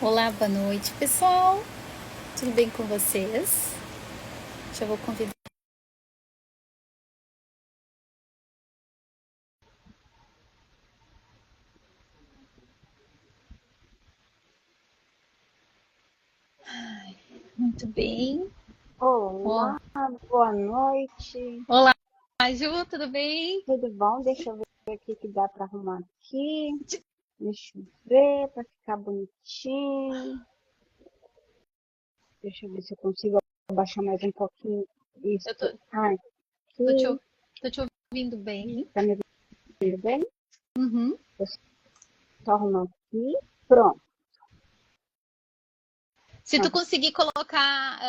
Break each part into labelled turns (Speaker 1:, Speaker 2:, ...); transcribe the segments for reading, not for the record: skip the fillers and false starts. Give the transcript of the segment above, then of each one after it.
Speaker 1: Olá, boa noite, pessoal. Tudo bem com vocês? Já vou convidar. Muito bem. Ó,
Speaker 2: Olá, boa noite.
Speaker 1: olá, Ju, tudo bem?
Speaker 2: Tudo bom? Deixa eu ver o que dá para arrumar aqui. Deixa eu ver para ficar bonitinho. Deixa eu ver se eu consigo abaixar mais um pouquinho
Speaker 1: Eu tô,
Speaker 2: isso
Speaker 1: tô te,
Speaker 2: aqui.
Speaker 1: tô te ouvindo bem.
Speaker 2: Tá me ouvindo bem?
Speaker 1: Uhum.
Speaker 2: Eu só arrumar aqui. Pronto.
Speaker 1: Se tu
Speaker 2: Ah,
Speaker 1: conseguir colocar,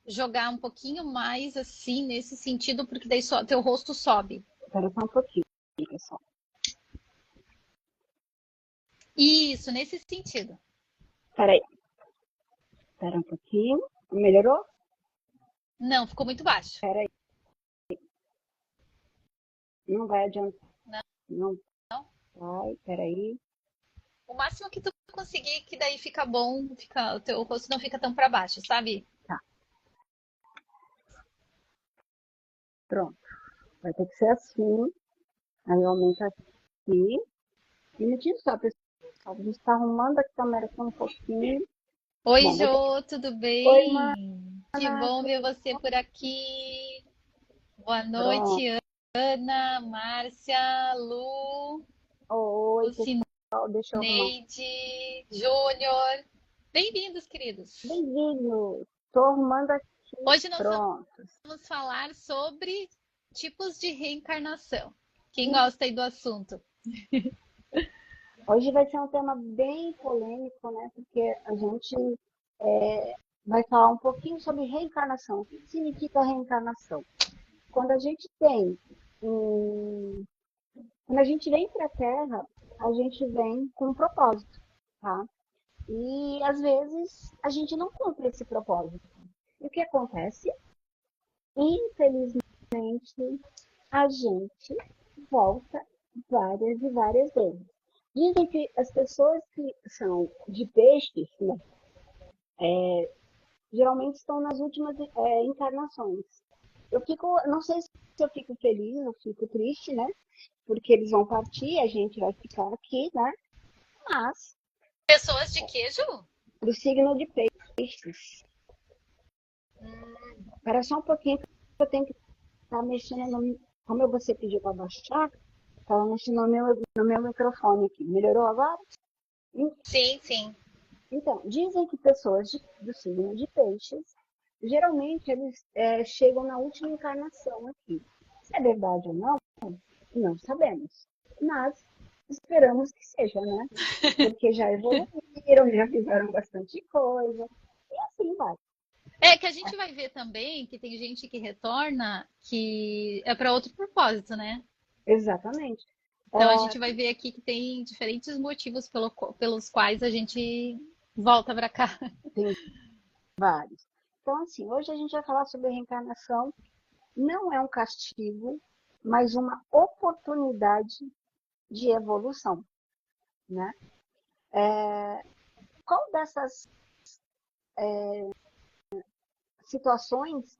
Speaker 1: jogar um pouquinho mais assim, nesse sentido, porque daí teu rosto sobe.
Speaker 2: espera só um pouquinho, pessoal.
Speaker 1: Isso, nesse sentido.
Speaker 2: Espera aí. Espera um pouquinho. Melhorou?
Speaker 1: Não, ficou muito baixo.
Speaker 2: Espera aí. Não vai adiantar.
Speaker 1: Não,
Speaker 2: Não
Speaker 1: não.
Speaker 2: vai. Espera aí.
Speaker 1: O máximo que tu conseguir, que daí fica bom, o teu rosto não fica tão para baixo, sabe?
Speaker 2: Tá, pronto. Vai ter que ser assim. Aí aumenta aqui. Minutinho só, pessoal. A gente está arrumando a câmera aqui um pouquinho.
Speaker 1: Oi,
Speaker 2: Bom, vai ter que...
Speaker 1: Jô, tudo
Speaker 2: Oi,
Speaker 1: bem? Que
Speaker 2: mana,
Speaker 1: bom ver
Speaker 2: tudo
Speaker 1: você por aqui. Boa
Speaker 2: pronto?
Speaker 1: noite, Ana, Márcia, Lu,
Speaker 2: Oi, pessoal, deixa eu arrumar.
Speaker 1: Lucineide, Júnior. Bem-vindos, queridos.
Speaker 2: Bem-vindo. Estou arrumando aqui.
Speaker 1: Hoje nós
Speaker 2: Pronto.
Speaker 1: vamos falar sobre tipos de reencarnação. Quem
Speaker 2: E
Speaker 1: gosta aí do assunto?
Speaker 2: hoje vai ser um tema bem polêmico, né? Porque a gente vai falar um pouquinho sobre reencarnação. O que significa reencarnação? Quando a gente tem um... Quando a gente vem para a Terra, a gente vem com um propósito, tá? E às vezes a gente não cumpre esse propósito. E o que acontece? Infelizmente, a gente volta várias e várias vezes. Dizem que as pessoas que são de peixes, né, geralmente estão nas últimas encarnações. Não sei se eu fico feliz, eu fico triste, né? Porque eles vão partir, a gente vai ficar aqui, né? Mas,
Speaker 1: Pessoas de queijo?
Speaker 2: do signo de peixes, espera só um pouquinho que eu tenho que estar mexendo no. Como você pediu para baixar, estava mexendo no meu microfone aqui. Melhorou agora?
Speaker 1: Sim, sim.
Speaker 2: Então, dizem que pessoas do signo de peixes, geralmente eles chegam na última encarnação aqui. Se é verdade ou não, não sabemos. Mas esperamos que seja, né? Porque já evoluíram, já fizeram bastante coisa. E assim vai.
Speaker 1: É que a gente vai ver também que tem gente que retorna que é para outro propósito, né?
Speaker 2: Exatamente.
Speaker 1: Então a gente vai ver aqui que tem diferentes motivos pelos quais a gente volta para cá.
Speaker 2: Tem vários. Então, assim, hoje a gente vai falar sobre reencarnação. Não é um castigo, mas uma oportunidade de evolução, né? Qual dessas situações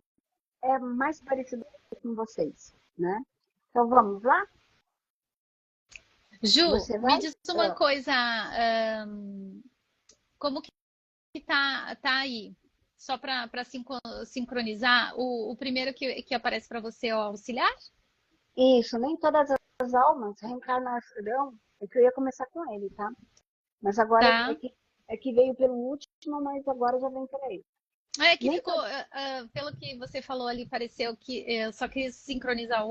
Speaker 2: é mais parecida com vocês, né? Então vamos lá?
Speaker 1: Ju,
Speaker 2: Você
Speaker 1: me
Speaker 2: vai?
Speaker 1: diz uma coisa, como que tá aí? Só para sincronizar, o primeiro que aparece para você é o auxiliar?
Speaker 2: Isso, nem todas as almas reencarnarão. É que eu ia começar com ele, tá? Mas agora
Speaker 1: Tá.
Speaker 2: é que veio pelo último, mas agora já vem para ele.
Speaker 1: É que
Speaker 2: Nem
Speaker 1: ficou,
Speaker 2: todo,
Speaker 1: pelo que você falou ali, pareceu que eu só quis sincronizar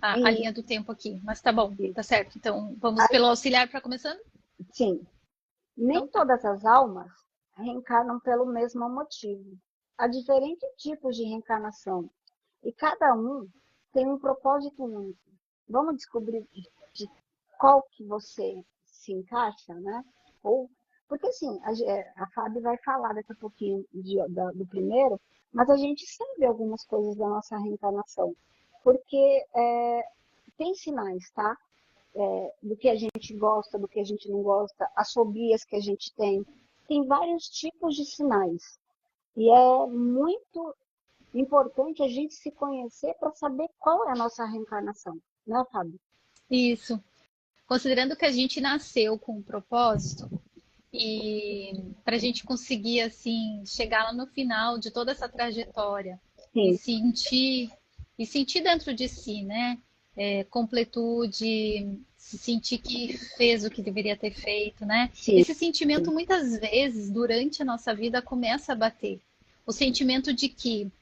Speaker 1: a
Speaker 2: e,
Speaker 1: linha do tempo aqui. Mas tá bom,
Speaker 2: e,
Speaker 1: tá certo. Então vamos
Speaker 2: aí,
Speaker 1: pelo auxiliar para começando?
Speaker 2: sim, nem
Speaker 1: Então tá.
Speaker 2: todas as almas reencarnam pelo mesmo motivo. Há diferentes tipos de reencarnação e cada um tem um propósito único. Vamos descobrir de qual que você se encaixa, né? Ou porque assim, a Fábio vai falar daqui a pouquinho do primeiro, mas a gente sabe algumas coisas da nossa reencarnação, porque tem sinais, tá? do que a gente gosta, do que a gente não gosta, as fobias que a gente tem. Tem vários tipos de sinais. E é muito importante a gente se conhecer para saber qual é a nossa reencarnação, né, Fábio?
Speaker 1: Isso. Considerando que a gente nasceu com um propósito, e para a gente conseguir assim chegar lá no final de toda essa trajetória e
Speaker 2: Sim,
Speaker 1: sentir dentro de si, né, completude, se sentir que fez o que deveria ter feito, né?
Speaker 2: sim,
Speaker 1: Esse sentimento muitas vezes durante a nossa vida começa a bater. O sentimento de que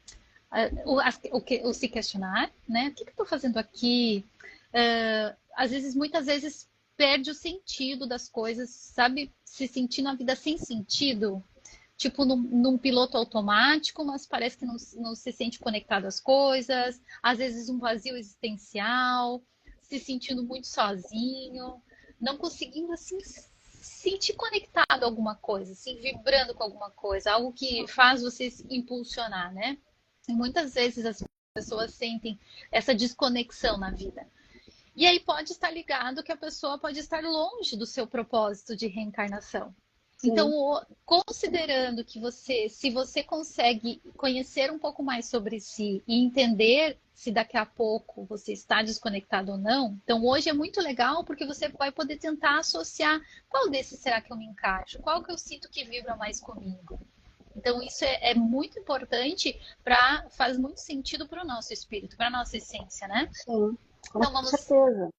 Speaker 1: o se questionar, né? O que eu estou fazendo aqui? Às vezes, muitas vezes, perde o sentido das coisas, sabe? Se sentir na vida sem sentido, tipo num piloto automático, mas parece que não se sente conectado às coisas, às vezes um vazio existencial, se sentindo muito sozinho, não conseguindo assim se sentir conectado a alguma coisa, assim, vibrando com alguma coisa, algo que faz você se impulsionar, né? E muitas vezes as pessoas sentem essa desconexão na vida. E aí pode estar ligado que a pessoa pode estar longe do seu propósito de reencarnação.
Speaker 2: sim,
Speaker 1: Então, considerando que se você consegue conhecer um pouco mais sobre si e entender se daqui a pouco você está desconectado ou não, então hoje é muito legal porque você vai poder tentar associar qual desses será que eu me encaixo, qual que eu sinto que vibra mais comigo. Então, isso é muito importante faz muito sentido para o nosso espírito, para a nossa essência, né?
Speaker 2: sim, com
Speaker 1: Então, vamos.
Speaker 2: certeza.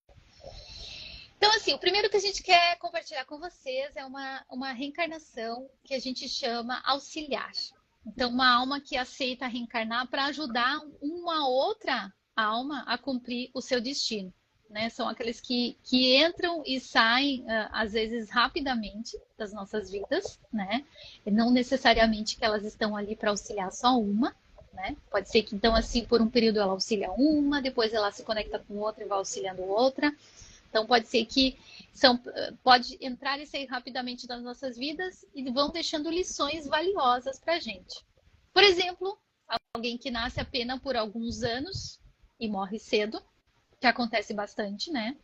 Speaker 1: Então, assim, o primeiro que a gente quer compartilhar com vocês é uma reencarnação que a gente chama auxiliar. Então, uma alma que aceita reencarnar para ajudar uma outra alma a cumprir o seu destino. Né? São aqueles que entram e saem, às vezes, rapidamente das nossas vidas, né? E não necessariamente que elas estão ali para auxiliar só uma, né? Pode ser que, então, assim, por um período ela auxilia uma, depois ela se conecta com outra e vai auxiliando outra. Então pode ser que pode entrar e sair rapidamente das nossas vidas e vão deixando lições valiosas para a gente. Por exemplo, alguém que nasce apenas por alguns anos e morre cedo, que acontece bastante, né?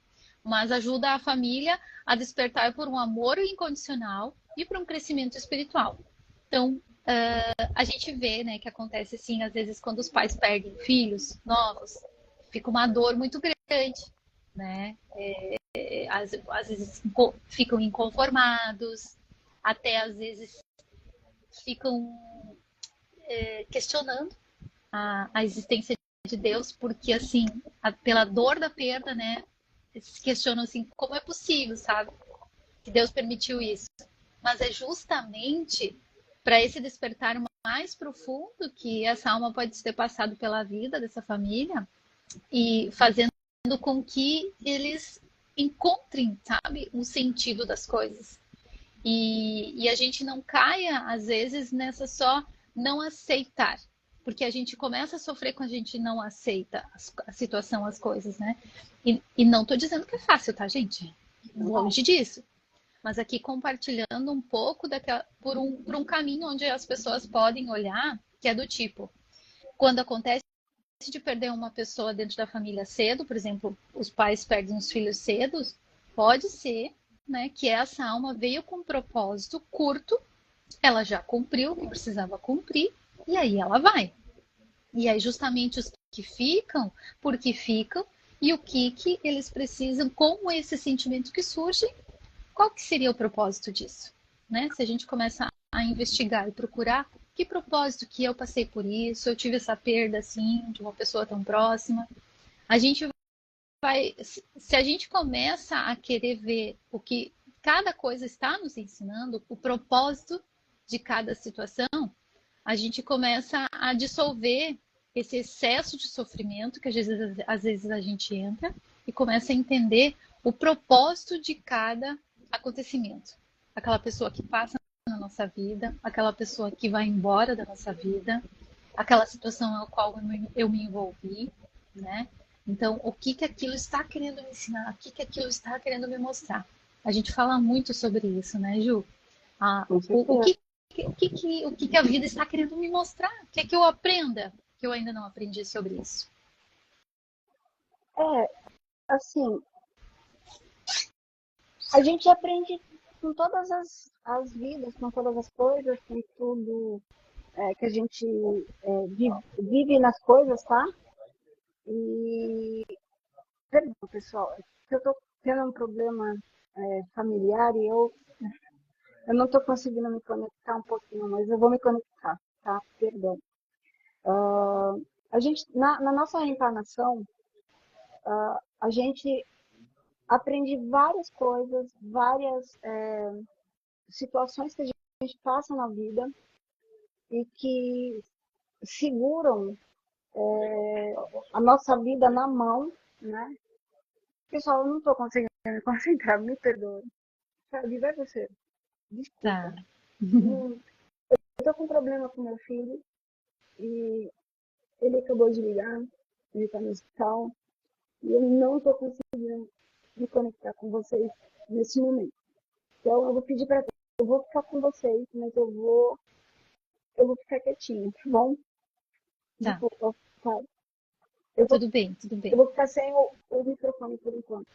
Speaker 1: Mas ajuda a família a despertar por um amor incondicional e por um crescimento espiritual. Então, a gente vê, né, que acontece assim, às vezes, quando os pais perdem filhos novos, fica uma dor muito grande, né? Às vezes ficam inconformados, até às vezes ficam questionando a existência de Deus, porque assim, pela dor da perda, né? Se questionam assim, como é possível, sabe? Que Deus permitiu isso. Mas é justamente para esse despertar mais profundo que essa alma pode ter passado pela vida dessa família e fazendo com que eles encontrem, sabe, um sentido das coisas. E a gente não caia, às vezes, nessa só não aceitar. Porque a gente começa a sofrer quando a gente não aceita a situação, as coisas, né? E não tô dizendo que é fácil, tá, gente?
Speaker 2: Não,
Speaker 1: Longe disso. Mas aqui compartilhando um pouco por um caminho onde as pessoas podem olhar, que é do tipo, quando acontece de perder uma pessoa dentro da família cedo, por exemplo, os pais perdem os filhos cedo, pode ser, né, que essa alma veio com um propósito curto, ela já cumpriu o que precisava cumprir, e aí ela vai. E aí justamente os que ficam, porque ficam, e o que eles precisam com esse sentimento que surge, qual que seria o propósito disso? Né? Se a gente começa a investigar e procurar que propósito que eu passei por isso, eu tive essa perda assim de uma pessoa tão próxima, a gente vai, se a gente começa a querer ver o que cada coisa está nos ensinando, o propósito de cada situação, a gente começa a dissolver esse excesso de sofrimento que às vezes a gente entra e começa a entender o propósito de cada acontecimento. Aquela pessoa que passa na nossa vida, aquela pessoa que vai embora da nossa vida, aquela situação na qual eu me envolvi, né? Então, o que aquilo está querendo me ensinar? O que aquilo está querendo me mostrar? A gente fala muito sobre isso, né, Ju?
Speaker 2: com
Speaker 1: O
Speaker 2: certeza.
Speaker 1: que a vida está querendo me mostrar? O que é que eu aprenda que eu ainda não aprendi sobre isso?
Speaker 2: É, assim, A gente aprende com todas as vidas, com todas as coisas, com tudo que a gente vive nas coisas, tá? E, perdão, pessoal, eu tô tendo um problema familiar e eu não tô conseguindo me conectar um pouquinho, mas eu vou me conectar, tá? Perdão. A gente, na nossa reencarnação, a gente aprende várias coisas, várias situações que a gente passa na vida e que seguram a nossa vida na mão, né? Pessoal, eu não estou conseguindo me concentrar, me perdoe. Sabe, vai você. Desculpa.
Speaker 1: Tá.
Speaker 2: Eu estou com um problema com meu filho e ele acabou de ligar, ele está no hospital e eu não estou conseguindo me conectar com vocês nesse momento. Então eu vou pedir para eu vou ficar com vocês, mas eu vou ficar quietinho, tá bom?
Speaker 1: Tá.
Speaker 2: Desculpa, tá? Eu vou,
Speaker 1: Tudo bem, tudo
Speaker 2: eu
Speaker 1: bem.
Speaker 2: vou ficar sem o microfone por enquanto.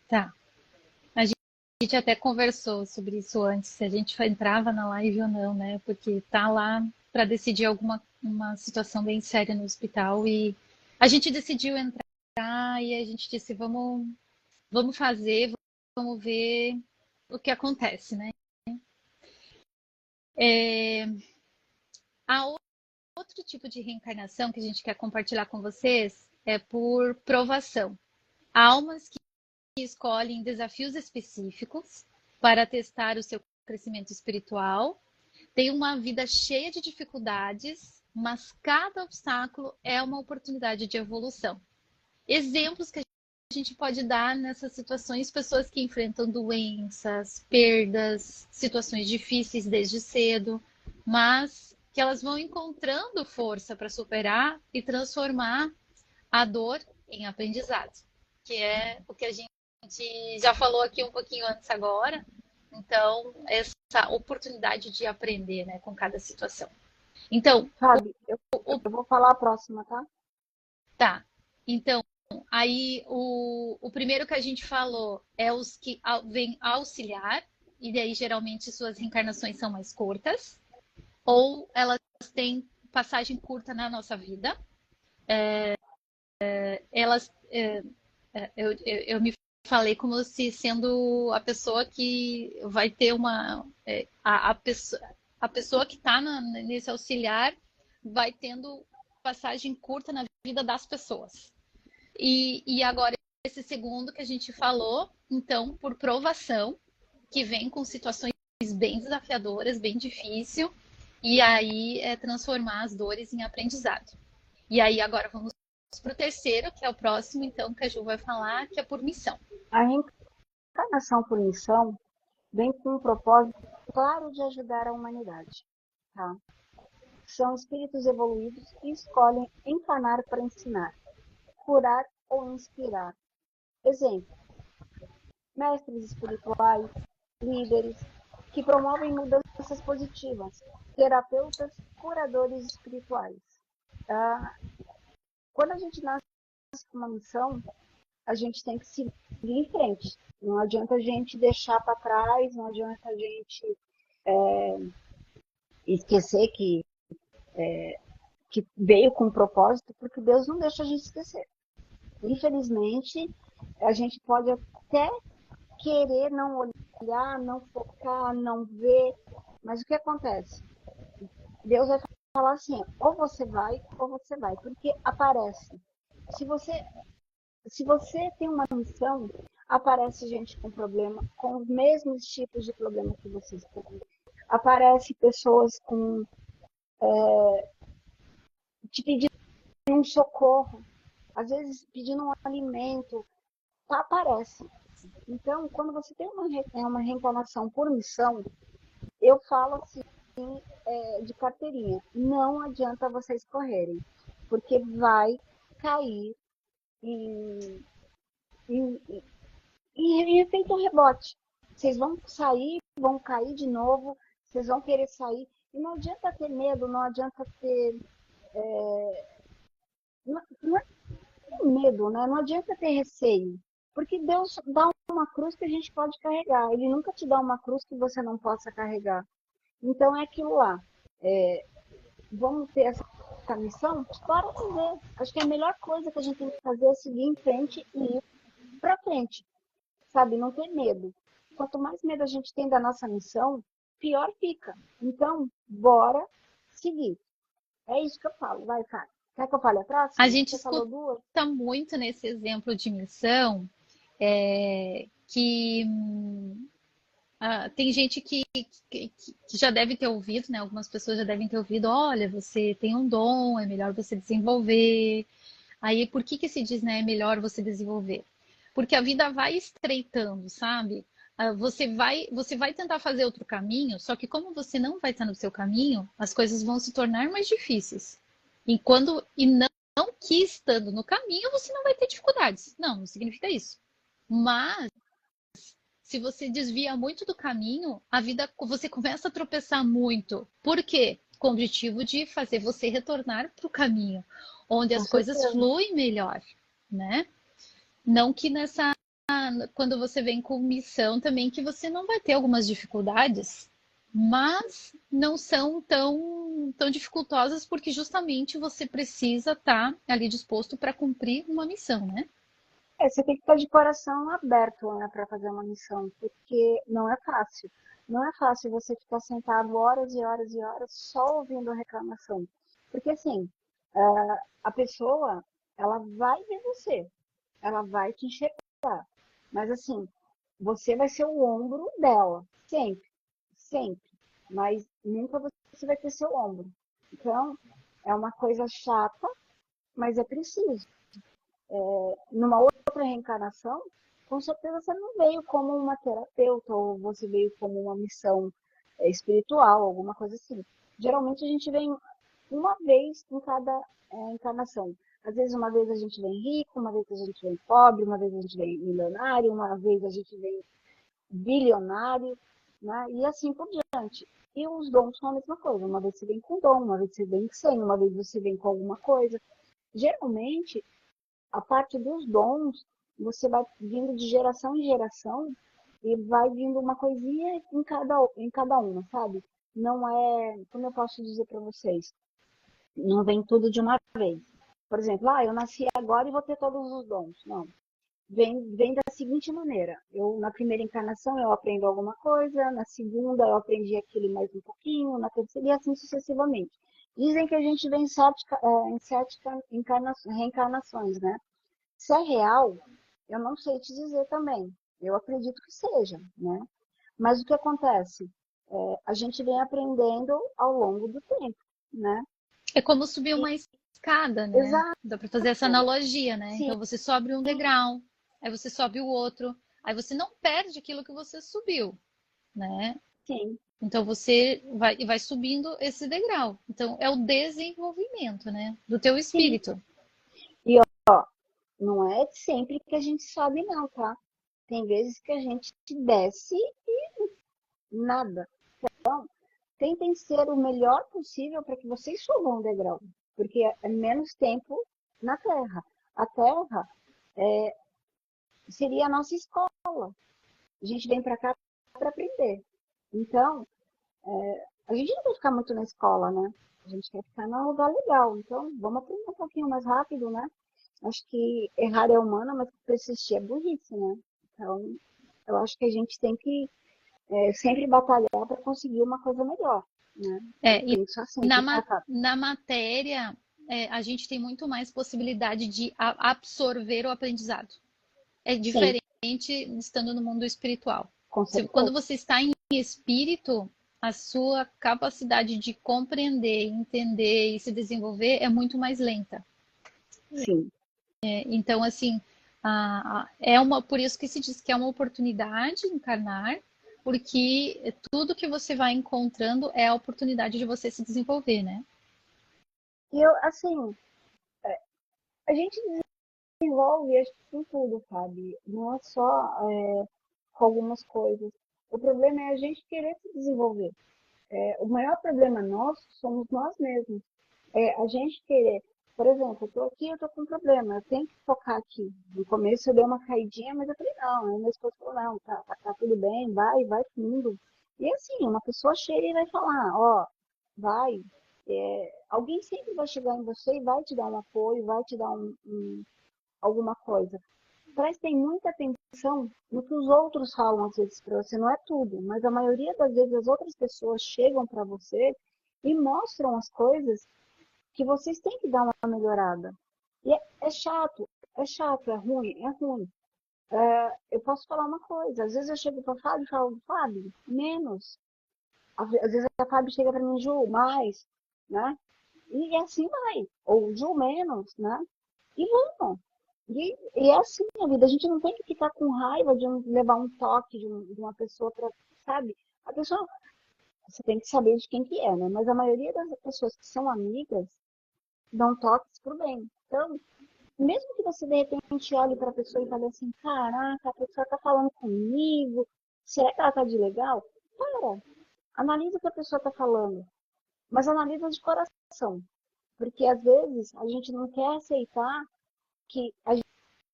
Speaker 1: Tá. A gente até conversou sobre isso antes, se a gente entrava na live ou não, né? Porque tá lá para decidir uma situação bem séria no hospital e a gente decidiu entrar e a gente disse, vamos fazer, vamos ver o que acontece, né? A outro tipo de reencarnação que a gente quer compartilhar com vocês é por provação. Almas que escolhem desafios específicos para testar o seu crescimento espiritual, têm uma vida cheia de dificuldades, mas cada obstáculo é uma oportunidade de evolução. Exemplos que a gente pode dar nessas situações, pessoas que enfrentam doenças, perdas, situações difíceis desde cedo, mas que elas vão encontrando força para superar e transformar a dor em aprendizado, que é o que a gente já falou aqui um pouquinho antes agora. Então, essa oportunidade de aprender, né, com cada situação. Então,
Speaker 2: Sabe, eu vou falar a próxima, tá?
Speaker 1: tá. Então, aí o primeiro que a gente falou é os que vêm auxiliar, e daí geralmente suas reencarnações são mais curtas, ou elas têm passagem curta na nossa vida. Elas, eu me falei como se sendo a pessoa que vai ter a pessoa que está nesse auxiliar vai tendo passagem curta na vida das pessoas. E agora, esse segundo que a gente falou, então, por provação, que vem com situações bem desafiadoras, bem difícil, e aí transformar as dores em aprendizado. E aí, agora vamos para o terceiro, que é o próximo, então, que a Ju vai falar, que é por missão.
Speaker 2: A reencarnação por missão vem com um propósito claro de ajudar a humanidade, tá? São espíritos evoluídos que escolhem encarnar para ensinar, curar ou inspirar. Exemplo, mestres espirituais, líderes, que promovem mudanças positivas, terapeutas, curadores espirituais. Ah, quando a gente nasce com uma missão, a gente tem que seguir em frente. Não adianta a gente deixar para trás, não adianta a gente esquecer que veio com um propósito, porque Deus não deixa a gente esquecer. Infelizmente, a gente pode até querer não olhar, não focar, não ver, mas o que acontece? Deus vai falar assim, ou você vai, porque aparece. Se você, se você tem uma missão, aparece gente com problema, com os mesmos tipos de problema que vocês têm. Aparece pessoas com te pedindo um socorro, às vezes pedindo um alimento, aparece. Então, quando você tem uma reencarnação por missão, eu falo assim, de carteirinha, não adianta vocês correrem, porque vai cair em, em, em efeito rebote. Vocês vão sair, vão cair de novo, vocês vão querer sair. E não adianta ter medo, não adianta ter. Não é medo, né? Não adianta ter receio. Porque Deus dá uma cruz que a gente pode carregar. Ele nunca te dá uma cruz que você não possa carregar. Então é aquilo lá. Vamos ter essa missão? Bora fazer. Acho que a melhor coisa que a gente tem que fazer é seguir em frente e ir para frente. Sabe? Não ter medo. Quanto mais medo a gente tem da nossa missão, pior fica. Então, bora seguir. É isso que eu falo. Vai, cara. Quer que eu fale a
Speaker 1: A
Speaker 2: próxima?
Speaker 1: gente
Speaker 2: Você falou
Speaker 1: escuta
Speaker 2: duas?
Speaker 1: muito nesse exemplo de missão que tem gente que já deve ter ouvido, né? Algumas pessoas já devem ter ouvido, olha, você tem um dom, é melhor você desenvolver. Aí, por que se diz, né, é melhor você desenvolver? Porque a vida vai estreitando, sabe? Você vai tentar fazer outro caminho, só que como você não vai estar no seu caminho, as coisas vão se tornar mais difíceis. E não que estando no caminho, você não vai ter dificuldades. Não significa isso. Mas se você desvia muito do caminho, a vida você começa a tropeçar muito. Por quê? Com o objetivo de fazer você retornar para o caminho, onde
Speaker 2: Com
Speaker 1: as coisas
Speaker 2: certeza.
Speaker 1: fluem melhor, né? Não que quando você vem com missão também que você não vai ter algumas dificuldades, mas não são tão dificultosas porque justamente você precisa estar ali disposto para cumprir uma missão, né?
Speaker 2: Você tem que estar de coração aberto, né, para fazer uma missão, porque não é fácil. Não é fácil você ficar sentado horas e horas e horas só ouvindo a reclamação. Porque assim, a pessoa, ela vai ver você, ela vai te enxergar. Mas assim, você vai ser o ombro dela, sempre, sempre. Mas nunca você vai ter seu ombro. Então, é uma coisa chata, mas é preciso. Numa outra reencarnação, com certeza você não veio como uma terapeuta ou você veio como uma missão espiritual, alguma coisa assim. Geralmente a gente vem uma vez em cada encarnação. Às vezes uma vez a gente vem rico, uma vez a gente vem pobre, uma vez a gente vem milionário, uma vez a gente vem bilionário, né? E assim por diante. E os dons são a mesma coisa. Uma vez você vem com dom, uma vez você vem sem, uma vez você vem com alguma coisa. Geralmente, a parte dos dons, você vai vindo de geração em geração e vai vindo uma coisinha em cada uma, sabe? Não é, como eu posso dizer para vocês, não vem tudo de uma vez. Por exemplo, eu nasci agora e vou ter todos os dons. Não. Vem da seguinte maneira. Na primeira encarnação eu aprendo alguma coisa, na segunda eu aprendi aquilo mais um pouquinho, na terceira e assim sucessivamente. Dizem que a gente vem em sete reencarnações, né? Se é real, eu não sei te dizer também. Eu acredito que seja, né? Mas o que acontece? A gente vem aprendendo ao longo do tempo, né?
Speaker 1: É como subir
Speaker 2: E,
Speaker 1: uma escada, né?
Speaker 2: exato,
Speaker 1: Dá para fazer essa analogia, né?
Speaker 2: sim,
Speaker 1: Então você sobe um degrau, aí você sobe o outro, aí você não perde aquilo que você subiu, né?
Speaker 2: sim.
Speaker 1: Então você vai subindo esse degrau. Então é o desenvolvimento, né? Do teu
Speaker 2: Sim.
Speaker 1: espírito.
Speaker 2: E não é sempre que a gente sobe, não, tá? Tem vezes que a gente desce e nada. Tentem ser o melhor possível para que vocês subam um degrau, porque é menos tempo na Terra. A Terra seria a nossa escola. A gente vem para cá para aprender. Então, a gente não quer ficar muito na escola, né? A gente quer ficar num lugar legal. Então, vamos aprender um pouquinho mais rápido, né? Acho que errar é humano, mas persistir é burrice, né? Então, eu acho que a gente tem que sempre batalhar para conseguir uma coisa melhor, né? Eu
Speaker 1: E
Speaker 2: penso assim,
Speaker 1: na,
Speaker 2: penso, cara,
Speaker 1: na matéria, a gente tem muito mais possibilidade de absorver o aprendizado. É
Speaker 2: sim,
Speaker 1: diferente estando no mundo espiritual.
Speaker 2: com
Speaker 1: Quando
Speaker 2: certeza,
Speaker 1: você está em espírito, a sua capacidade de compreender, entender e se desenvolver é muito mais lenta.
Speaker 2: sim.
Speaker 1: Então, assim, por isso que se diz que é uma oportunidade encarnar, porque tudo que você vai encontrando é a oportunidade de você se desenvolver, né?
Speaker 2: E assim, a gente desenvolve, acho que com tudo, sabe? Não é só com algumas coisas. O problema é a gente querer se desenvolver. O maior problema nosso somos nós mesmos. É a gente querer. Por exemplo, eu tô aqui, eu tô com um problema, eu tenho que focar aqui. No começo eu dei uma caidinha, mas eu falei, não, aí meu esposo falou, não, tá tudo bem, vai fundo. E assim, uma pessoa chega e vai falar, ó, vai, alguém sempre vai chegar em você e vai te dar um apoio, vai te dar alguma coisa. Prestem muita atenção no que os outros falam às vezes para você, não é tudo, mas a maioria das vezes as outras pessoas chegam para você e mostram as coisas que vocês têm que dar uma melhorada. E é chato, é ruim, é ruim. Eu posso falar uma coisa, às vezes eu chego para o Fábio e falo, Fábio, menos. Às vezes a Fábio chega para mim, Ju, mais, né? E assim vai. Ou Ju, menos, né? E vamos. E é assim a vida. A gente não tem que ficar com raiva de levar um toque de uma pessoa para, sabe? A pessoa, você tem que saber de quem que é, né? Mas a maioria das pessoas que são amigas dão toques pro bem. Então, mesmo que você de repente olhe para a pessoa e fale assim, caraca, a pessoa tá falando comigo, será que ela tá de legal? Para, analisa o que a pessoa tá falando, mas analisa de coração, porque às vezes a gente não quer aceitar que a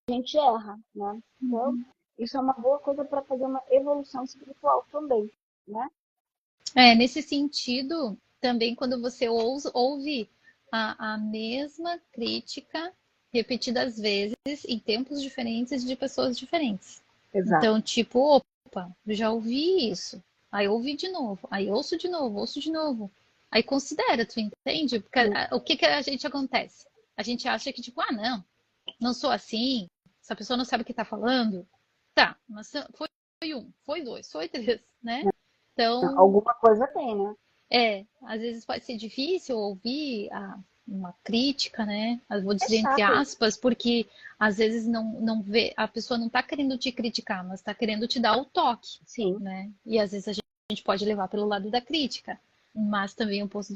Speaker 2: gente erra, né? Então, isso é uma boa coisa para fazer uma evolução espiritual também, né?
Speaker 1: Nesse sentido, também quando você ouve a mesma crítica repetidas vezes em tempos diferentes de pessoas diferentes.
Speaker 2: Exato.
Speaker 1: Então, tipo, opa, eu já ouvi isso. Aí ouvi de novo, aí ouço de novo, ouço de novo. Aí considera, tu entende? Porque o que que a gente acontece? A gente acha que, tipo, não sou assim, essa pessoa não sabe o que tá falando. Tá, mas foi um, foi dois, foi três, né? Então,
Speaker 2: Alguma coisa tem, né?
Speaker 1: às vezes pode ser difícil ouvir uma crítica, né? Eu vou
Speaker 2: É
Speaker 1: dizer entre
Speaker 2: chato.
Speaker 1: aspas, porque às vezes não vê, a pessoa não está querendo te criticar, mas está querendo te dar o toque,
Speaker 2: Sim,
Speaker 1: né? E às vezes a gente pode levar pelo lado da crítica, mas também eu posso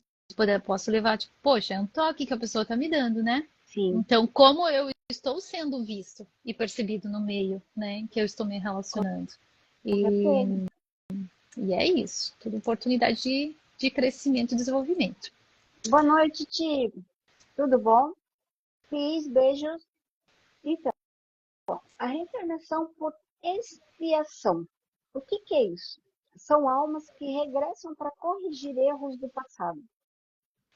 Speaker 1: levar, tipo, poxa, é um toque que a pessoa está me dando, né?
Speaker 2: sim.
Speaker 1: Então, como eu estou sendo visto e percebido no meio, né, que eu estou me relacionando.
Speaker 2: Com
Speaker 1: E
Speaker 2: certeza.
Speaker 1: e é isso, tudo oportunidade de crescimento e desenvolvimento.
Speaker 2: Boa noite, Ti. Tudo bom? Fiz, beijos. Então, a reencarnação por expiação. O que que é isso? São almas que regressam para corrigir erros do passado.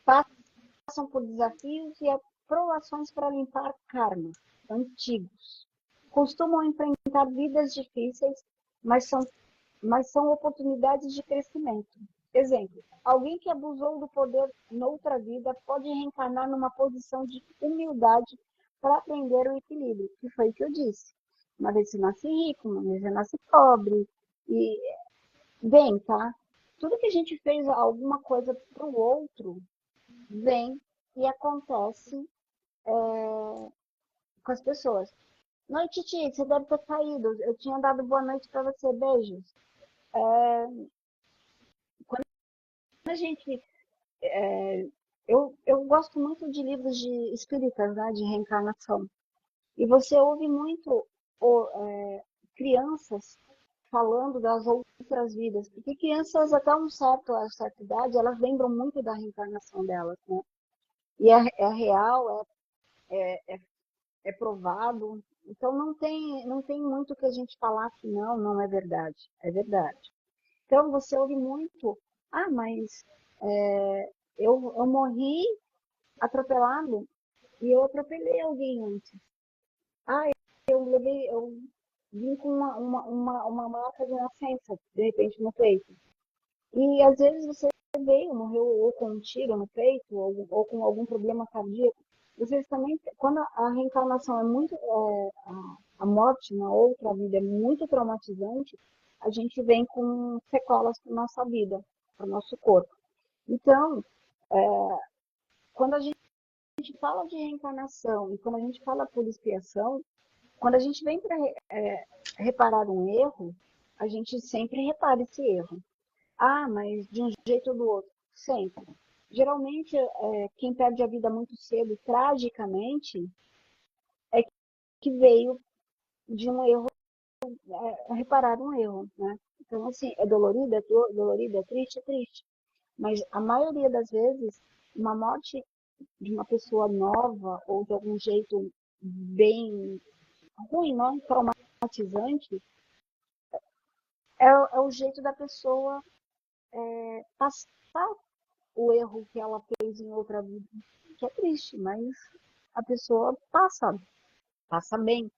Speaker 2: Passam por desafios e aprovações para limpar karmas antigos. Costumam enfrentar vidas difíceis, mas são oportunidades de crescimento. Exemplo, alguém que abusou do poder noutra vida pode reencarnar numa posição de humildade para aprender o equilíbrio, que foi o que eu disse. Uma vez você nasce rico, uma vez você nasce pobre. E, bem, tá? Tudo que a gente fez alguma coisa para o outro, vem e acontece com as pessoas. Noite, Titi, você deve ter caído. Eu tinha dado boa noite para você. Beijos. Quando a gente eu gosto muito de livros de espíritas, né, de reencarnação. E você ouve muito crianças falando das outras vidas. Porque crianças, até a certa idade, elas lembram muito da reencarnação delas, né? E é real, é provado. Então não tem muito que a gente falar que não é verdade. É verdade. Então você ouve muito, mas eu morri atropelado e eu atropelei alguém antes. Ah, eu vim com uma marca de nascença, de repente, no peito. E às vezes você morreu ou com um tiro no peito, ou com algum problema cardíaco. Vocês também, quando a reencarnação é muito, a morte na outra vida é muito traumatizante, a gente vem com sequelas para nossa vida, para o nosso corpo. Então, quando a gente fala de reencarnação e quando a gente fala por expiação, quando a gente vem para reparar um erro, a gente sempre repara esse erro. Mas de um jeito ou do outro, sempre. Geralmente, quem perde a vida muito cedo, tragicamente, é que veio de um erro, reparar um erro, né? Então, assim, é dolorido, é triste, é triste. Mas a maioria das vezes, uma morte de uma pessoa nova ou de algum jeito bem ruim, não traumatizante, é o jeito da pessoa passar o erro que ela fez em outra vida, que é triste, mas a pessoa passa bem.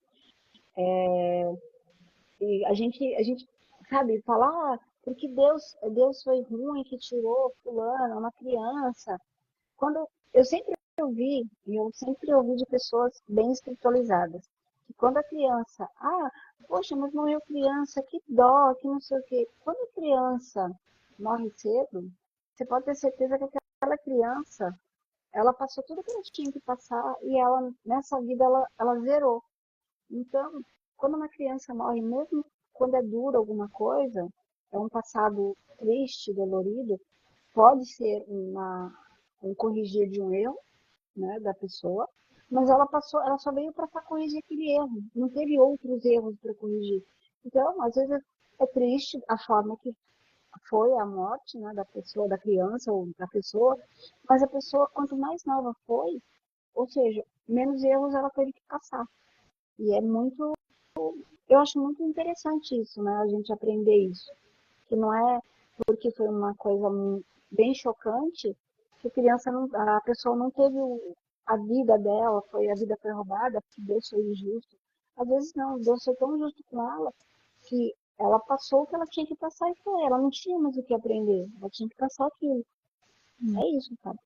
Speaker 2: E a gente sabe, falar, porque Deus foi ruim que tirou fulano, uma criança. Quando eu sempre ouvi de pessoas bem espiritualizadas, que quando a criança, poxa, mas morreu criança, que dó, que não sei o quê. Quando a criança morre cedo, você pode ter certeza que aquela criança, ela passou tudo que ela tinha que passar e ela, nessa vida, ela zerou. Então, quando uma criança morre, mesmo quando é duro alguma coisa, é um passado triste, dolorido, pode ser um corrigir de um erro, né, da pessoa, mas ela só veio para corrigir aquele erro, não teve outros erros para corrigir. Então, às vezes é triste a forma que foi a morte, né, da pessoa, da criança ou da pessoa, mas a pessoa, quanto mais nova foi, ou seja, menos erros ela teve que passar. E eu acho muito interessante isso, né, a gente aprender isso, que não é porque foi uma coisa bem chocante que a pessoa não teve a vida dela, a vida foi roubada, porque Deus foi injusto. Às vezes não, Deus foi tão justo com ela que ela passou o que ela tinha que passar e foi. Ela não tinha mais o que aprender, ela tinha que passar aquilo. É isso, sabe?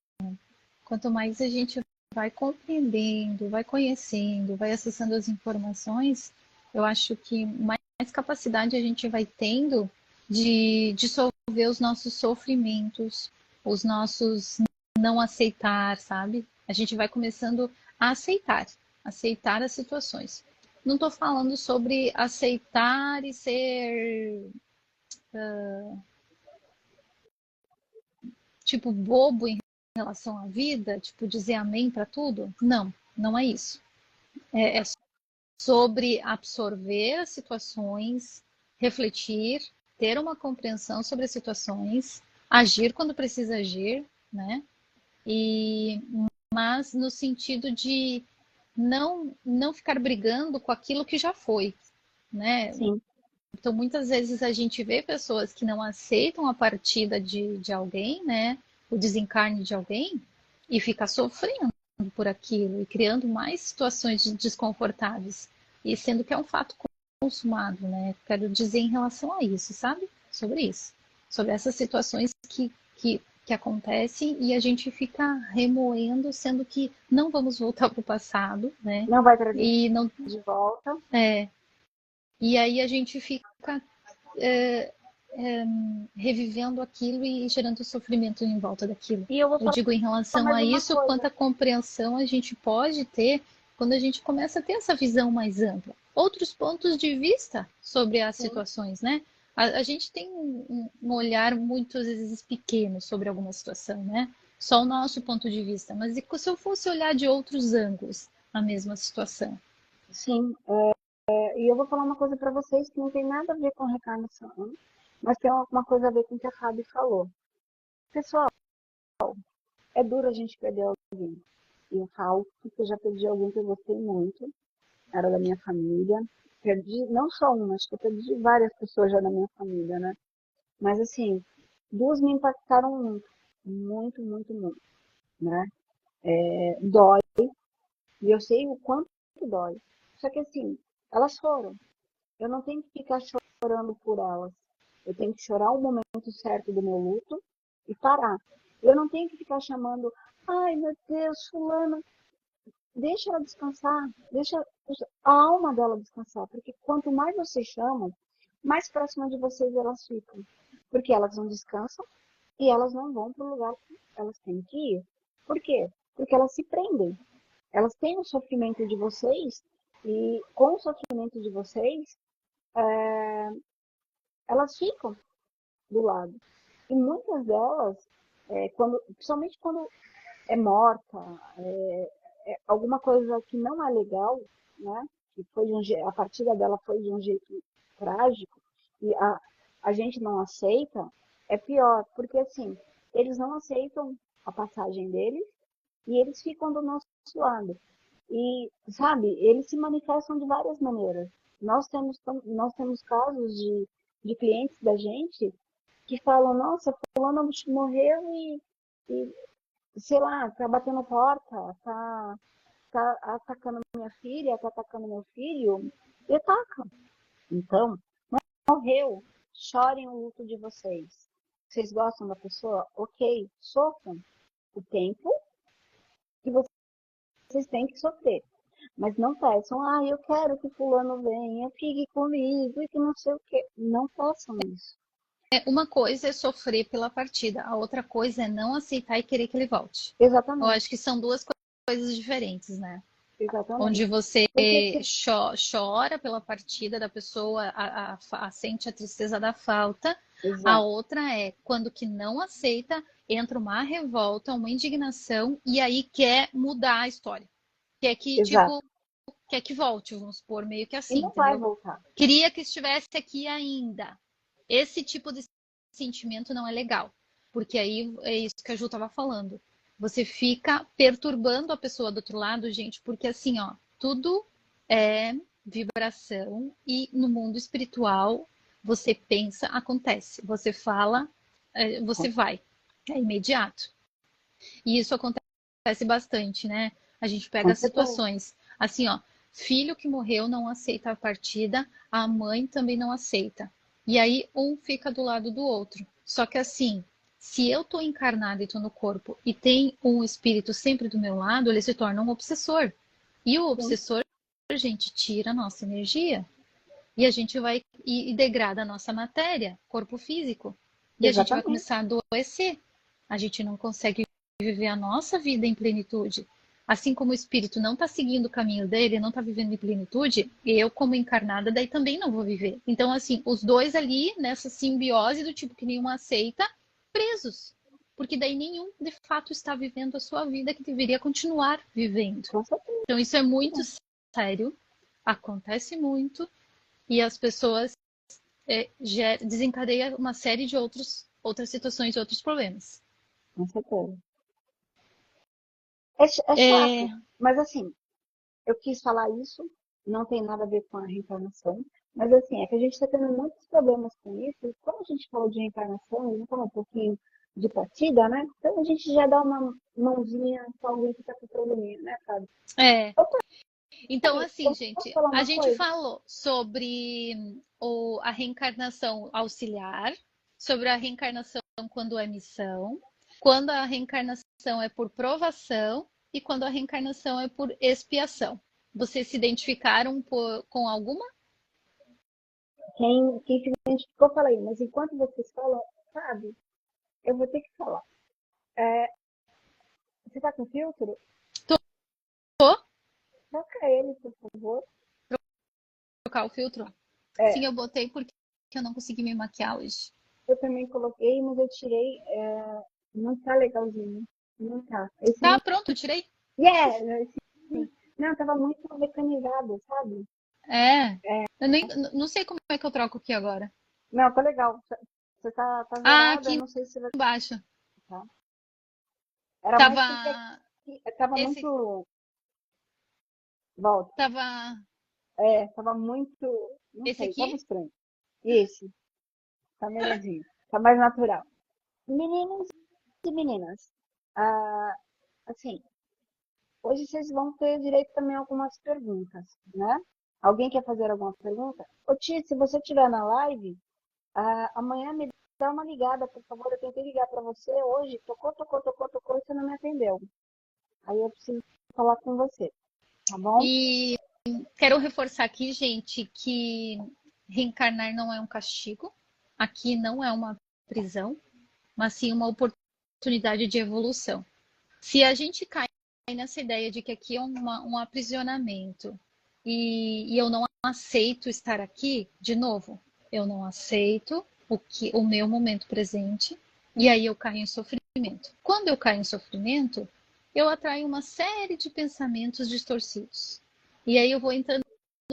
Speaker 1: Quanto mais a gente vai compreendendo, vai conhecendo, vai acessando as informações, eu acho que mais capacidade a gente vai tendo de dissolver os nossos sofrimentos, os nossos não aceitar, sabe? A gente vai começando a aceitar as situações. Não estou falando sobre aceitar e ser tipo bobo em relação à vida, tipo dizer amém para tudo. Não, não é isso. É sobre absorver as situações, refletir, ter uma compreensão sobre as situações, agir quando precisa agir, né? E mas no sentido de não ficar brigando com aquilo que já foi, né?
Speaker 2: Sim,
Speaker 1: Então muitas vezes a gente vê pessoas que não aceitam a partida de alguém, né? O desencarne de alguém e fica sofrendo por aquilo e criando mais situações desconfortáveis. E sendo que é um fato consumado, né? Quero dizer em relação a isso, sabe? Sobre isso. Sobre essas situações que acontecem e a gente fica remoendo, sendo que não vamos voltar para o passado, né?
Speaker 2: não vai trazer
Speaker 1: E não
Speaker 2: de volta.
Speaker 1: é, e aí a gente fica é, revivendo aquilo e gerando sofrimento em volta daquilo.
Speaker 2: E eu vou
Speaker 1: Eu
Speaker 2: falar
Speaker 1: digo em relação
Speaker 2: mais
Speaker 1: a
Speaker 2: uma
Speaker 1: isso,
Speaker 2: coisa.
Speaker 1: quanta compreensão a gente pode ter quando a gente começa a ter essa visão mais ampla. Outros pontos de vista sobre as
Speaker 2: Sim,
Speaker 1: situações, né? A gente tem um olhar muitas vezes pequeno sobre alguma situação, né? Só o nosso ponto de vista. Mas e se eu fosse olhar de outros ângulos a mesma situação?
Speaker 2: sim. E eu vou falar uma coisa para vocês que não tem nada a ver com reencarnação, mas tem uma coisa a ver com o que a Fabi falou. Pessoal, é duro a gente perder alguém. E eu falo porque eu já perdi alguém que eu gostei muito, era da minha família. Perdi não só uma, acho que eu perdi várias pessoas já da minha família, né? Mas assim, duas me impactaram muito, muito, muito, muito, né? Dói, e eu sei o quanto dói. Só que assim, elas foram. Eu não tenho que ficar chorando por elas. Eu tenho que chorar o momento certo do meu luto e parar. Eu não tenho que ficar chamando, ai meu Deus, fulano, deixa ela descansar, deixa a alma dela descansar, porque quanto mais vocês chamam, mais próxima de vocês elas ficam, porque elas não descansam e elas não vão para o lugar que elas têm que ir. Por quê? Porque elas se prendem. Elas têm o sofrimento de vocês e com o sofrimento de vocês, elas ficam do lado. E muitas delas, principalmente quando é morta, alguma coisa que não é legal, né? Que foi a partida dela foi de um jeito trágico e a gente não aceita, é pior, porque assim, eles não aceitam a passagem deles e eles ficam do nosso lado. E, sabe, eles se manifestam de várias maneiras. Nós temos casos de clientes da gente que falam, nossa, fulano morreu e sei lá, tá batendo porta, tá atacando minha filha, tá atacando meu filho, e atacam. Então, morreu, chorem o luto de vocês. Vocês gostam da pessoa? Ok, sofram o tempo que vocês têm que sofrer. Mas não peçam, eu quero que fulano venha, fique comigo e que não sei o quê. Não façam isso.
Speaker 1: Uma coisa é sofrer pela partida, a outra coisa é não aceitar e querer que ele volte. Eu
Speaker 2: Exatamente.
Speaker 1: acho que são duas coisas diferentes, né?
Speaker 2: Exatamente.
Speaker 1: Onde você
Speaker 2: Porque,
Speaker 1: chora pela partida da pessoa, sente a tristeza da falta. A
Speaker 2: exato.
Speaker 1: outra é quando que não aceita, entra uma revolta, uma indignação e aí quer mudar a história. Quer que,
Speaker 2: Exato.
Speaker 1: tipo, quer que volte, vamos supor, meio que
Speaker 2: E
Speaker 1: assim,
Speaker 2: não vai
Speaker 1: entendeu?
Speaker 2: voltar.
Speaker 1: Queria que estivesse aqui ainda. Esse tipo de sentimento não é legal, porque aí é isso que a Ju estava falando. Você fica perturbando a pessoa do outro lado, gente, porque assim, ó, tudo é vibração e no mundo espiritual você pensa, acontece. Você fala, você vai. É imediato. E isso acontece bastante, né? A gente pega
Speaker 2: Com certeza.
Speaker 1: situações assim, ó, filho que morreu não aceita a partida, a mãe também não aceita. E aí um fica do lado do outro. Só que assim, se eu tô encarnada e tô no corpo e tem um espírito sempre do meu lado, ele se torna um obsessor. E o
Speaker 2: Sim,
Speaker 1: obsessor, a gente tira a nossa energia e a gente vai e degrada a nossa matéria, corpo físico. E a gente vai
Speaker 2: exatamente.
Speaker 1: começar a adoecer. A gente não consegue viver a nossa vida em plenitude. Assim como o espírito não está seguindo o caminho dele, não está vivendo em plenitude, eu, como encarnada, daí também não vou viver. Então, assim, os dois ali, nessa simbiose do tipo que nenhum aceita, presos. Porque daí nenhum, de fato, está vivendo a sua vida que deveria continuar vivendo.
Speaker 2: Com certeza.
Speaker 1: Então, isso é muito sério, acontece muito, e as pessoas desencadeia uma série de outras situações e outros problemas.
Speaker 2: Com certeza. É
Speaker 1: É,
Speaker 2: chato, mas assim, eu quis falar isso, não tem nada a ver com a reencarnação, mas assim, é que a gente está tendo muitos problemas com isso, e como a gente falou de reencarnação, e falou um pouquinho de partida, né? Então a gente já dá uma mãozinha para alguém que está com probleminha, né, Fábio?
Speaker 1: é.
Speaker 2: Opa,
Speaker 1: Então,
Speaker 2: Fábio,
Speaker 1: assim,
Speaker 2: eu posso
Speaker 1: gente,
Speaker 2: falar
Speaker 1: a
Speaker 2: uma
Speaker 1: gente
Speaker 2: coisa?
Speaker 1: falou sobre a reencarnação auxiliar, sobre a reencarnação quando é missão, quando a reencarnação é por provação e quando a reencarnação é por expiação. Vocês se identificaram com alguma?
Speaker 2: Quem se identificou, fala aí, mas enquanto vocês falam, sabe, eu vou ter que falar. É, você tá com filtro?
Speaker 1: Tô?
Speaker 2: Troca ele, por favor.
Speaker 1: Trocar o filtro? Sim,
Speaker 2: É,
Speaker 1: eu botei porque eu não consegui me maquiar hoje.
Speaker 2: eu também coloquei, mas eu tirei. Não tá legalzinho. Não tá. Esse
Speaker 1: Tá,
Speaker 2: não.
Speaker 1: pronto, tirei.
Speaker 2: Yeah! Esse, não, tava muito mecanizado, sabe?
Speaker 1: É.
Speaker 2: É,
Speaker 1: Eu nem, não sei como é que eu troco aqui agora.
Speaker 2: não, tá legal. Você tá
Speaker 1: Ah,
Speaker 2: zerada, eu
Speaker 1: aqui
Speaker 2: não sei se vai.
Speaker 1: embaixo.
Speaker 2: Tá. Era mais
Speaker 1: Tava.
Speaker 2: porque tava
Speaker 1: Esse.
Speaker 2: muito. Volta.
Speaker 1: Tava.
Speaker 2: Tava muito. Não
Speaker 1: Esse
Speaker 2: sei, tava
Speaker 1: aqui?
Speaker 2: estranho. Esse, tá melhorzinho. Tá mais natural. Meninos e meninas, ah, assim, hoje vocês vão ter direito também a algumas perguntas, né? Alguém quer fazer alguma pergunta? Ô Tia, se você estiver na live, amanhã me dá uma ligada, por favor. Eu tentei ligar para você hoje, tocou, e você não me atendeu. Aí eu preciso falar com você, tá bom?
Speaker 1: E quero reforçar aqui, gente, que reencarnar não é um castigo. Aqui não é uma prisão, mas sim uma oportunidade de evolução. Se a gente cai nessa ideia de que aqui é um aprisionamento e eu não aceito estar aqui, de novo, eu não aceito o meu momento presente e aí eu caio em sofrimento. Quando eu caio em sofrimento, eu atraio uma série de pensamentos distorcidos. E aí eu vou entrando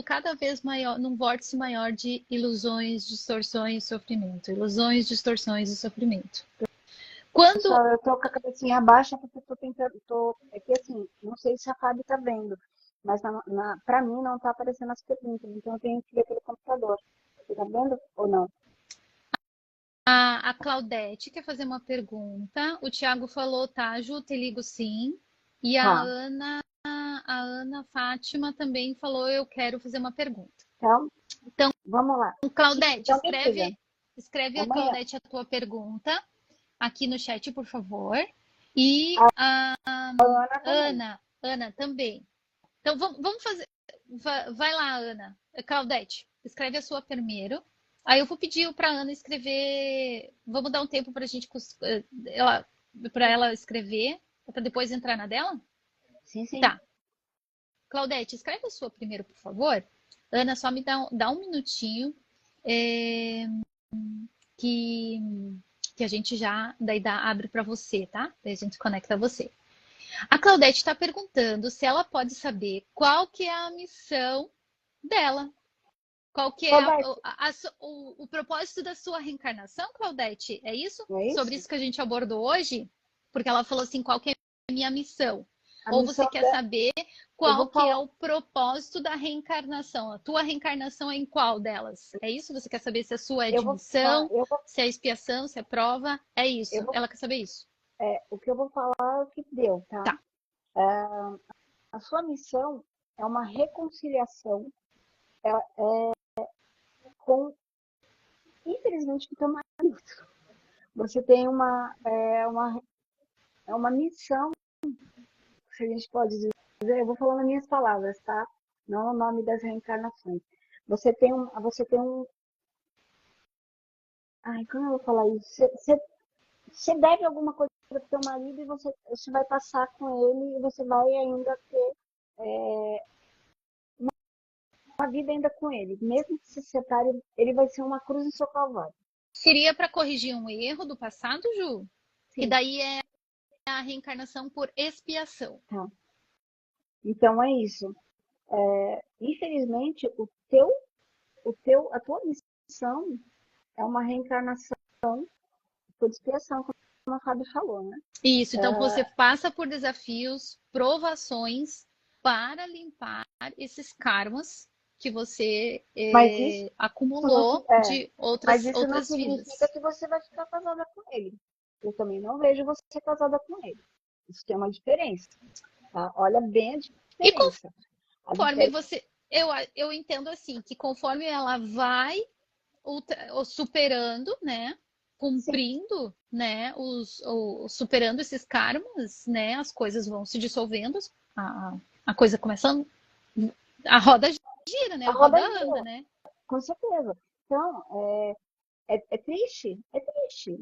Speaker 1: cada vez maior, num vórtice maior de ilusões, distorções e sofrimento. Ilusões, distorções e sofrimento. Quando
Speaker 2: Pessoal, eu tô com a cabecinha baixa porque eu tô tentando. É que assim, não sei se a Fábio tá vendo, mas pra mim não tá aparecendo as perguntas, então eu tenho que ver pelo computador. Você tá vendo ou não?
Speaker 1: a Claudete quer fazer uma pergunta, o Thiago falou, tá, Ju, te ligo sim. E
Speaker 2: Tá.
Speaker 1: A Ana Fátima também falou, eu quero fazer uma pergunta.
Speaker 2: Então,
Speaker 1: Então,
Speaker 2: vamos lá.
Speaker 1: Claudete,
Speaker 2: Então, me diga.
Speaker 1: escreve a
Speaker 2: Amanhã.
Speaker 1: Claudete a tua pergunta aqui no chat, por favor. E a
Speaker 2: A Ana também.
Speaker 1: Ana também. Então vamos fazer. Vai lá, Ana. Claudete, escreve a sua primeiro. Aí eu vou pedir para Ana escrever. Vamos dar um tempo para a gente para ela escrever, para depois entrar na dela?
Speaker 2: Sim, sim.
Speaker 1: Tá. Claudete, escreve a sua primeiro, por favor. Ana, só me dá um minutinho. É, que, que a gente já abre para você, tá? Daí a gente conecta você. A Claudete está perguntando se ela pode saber qual que é a missão dela. Qual que é
Speaker 2: Roberto,
Speaker 1: o propósito da sua reencarnação, Claudete? É isso?
Speaker 2: não é
Speaker 1: Sobre
Speaker 2: isso?
Speaker 1: isso que a gente abordou hoje? Porque ela falou assim, qual que é a minha missão?
Speaker 2: A
Speaker 1: Ou você
Speaker 2: missão
Speaker 1: quer
Speaker 2: dela.
Speaker 1: saber
Speaker 2: Eu
Speaker 1: qual
Speaker 2: vou
Speaker 1: que é
Speaker 2: falar.
Speaker 1: o propósito da reencarnação? A tua reencarnação é em qual delas? É isso? Você quer saber se a sua é
Speaker 2: Eu
Speaker 1: de
Speaker 2: vou falar.
Speaker 1: missão, se é expiação, se é prova? É
Speaker 2: Eu
Speaker 1: isso.
Speaker 2: vou,
Speaker 1: Ela quer saber isso.
Speaker 2: o que eu vou falar é o que deu, tá?
Speaker 1: Tá.
Speaker 2: A sua missão é uma reconciliação com, infelizmente, com o teu marido. Você tem uma missão, se a gente pode dizer, eu vou falando as minhas palavras, tá? Não o nome das reencarnações. Você tem um, ai, como eu vou falar isso? Você deve alguma coisa para o seu marido e você vai passar com ele e você vai ainda ter uma vida ainda com ele. Mesmo que se separe, ele vai ser uma cruz no seu calvário.
Speaker 1: Seria para corrigir um erro do passado, Ju? Que
Speaker 2: Sim,
Speaker 1: daí é a reencarnação por expiação.
Speaker 2: tá. Então é isso. Infelizmente, a tua missão é uma reencarnação por expiação, como a Fábio falou, né?
Speaker 1: Isso, então você passa por desafios, provações para limpar esses karmas que você
Speaker 2: Mas isso não,
Speaker 1: acumulou de
Speaker 2: mas isso não
Speaker 1: outras
Speaker 2: significa
Speaker 1: vidas.
Speaker 2: que você vai ficar casada com ele. Eu também não vejo você casada com ele. Isso tem uma diferença, tá? Olha bem a
Speaker 1: E
Speaker 2: diferença. A
Speaker 1: conforme
Speaker 2: diferença,
Speaker 1: você. Eu entendo assim, que conforme ela vai superando, né?
Speaker 2: sim,
Speaker 1: Cumprindo, né? Superando esses karmas, né? As coisas vão se dissolvendo, a coisa começando, a roda gira, né?
Speaker 2: a
Speaker 1: A
Speaker 2: roda
Speaker 1: roda anda,
Speaker 2: gira,
Speaker 1: né?
Speaker 2: com certeza. Então, é triste,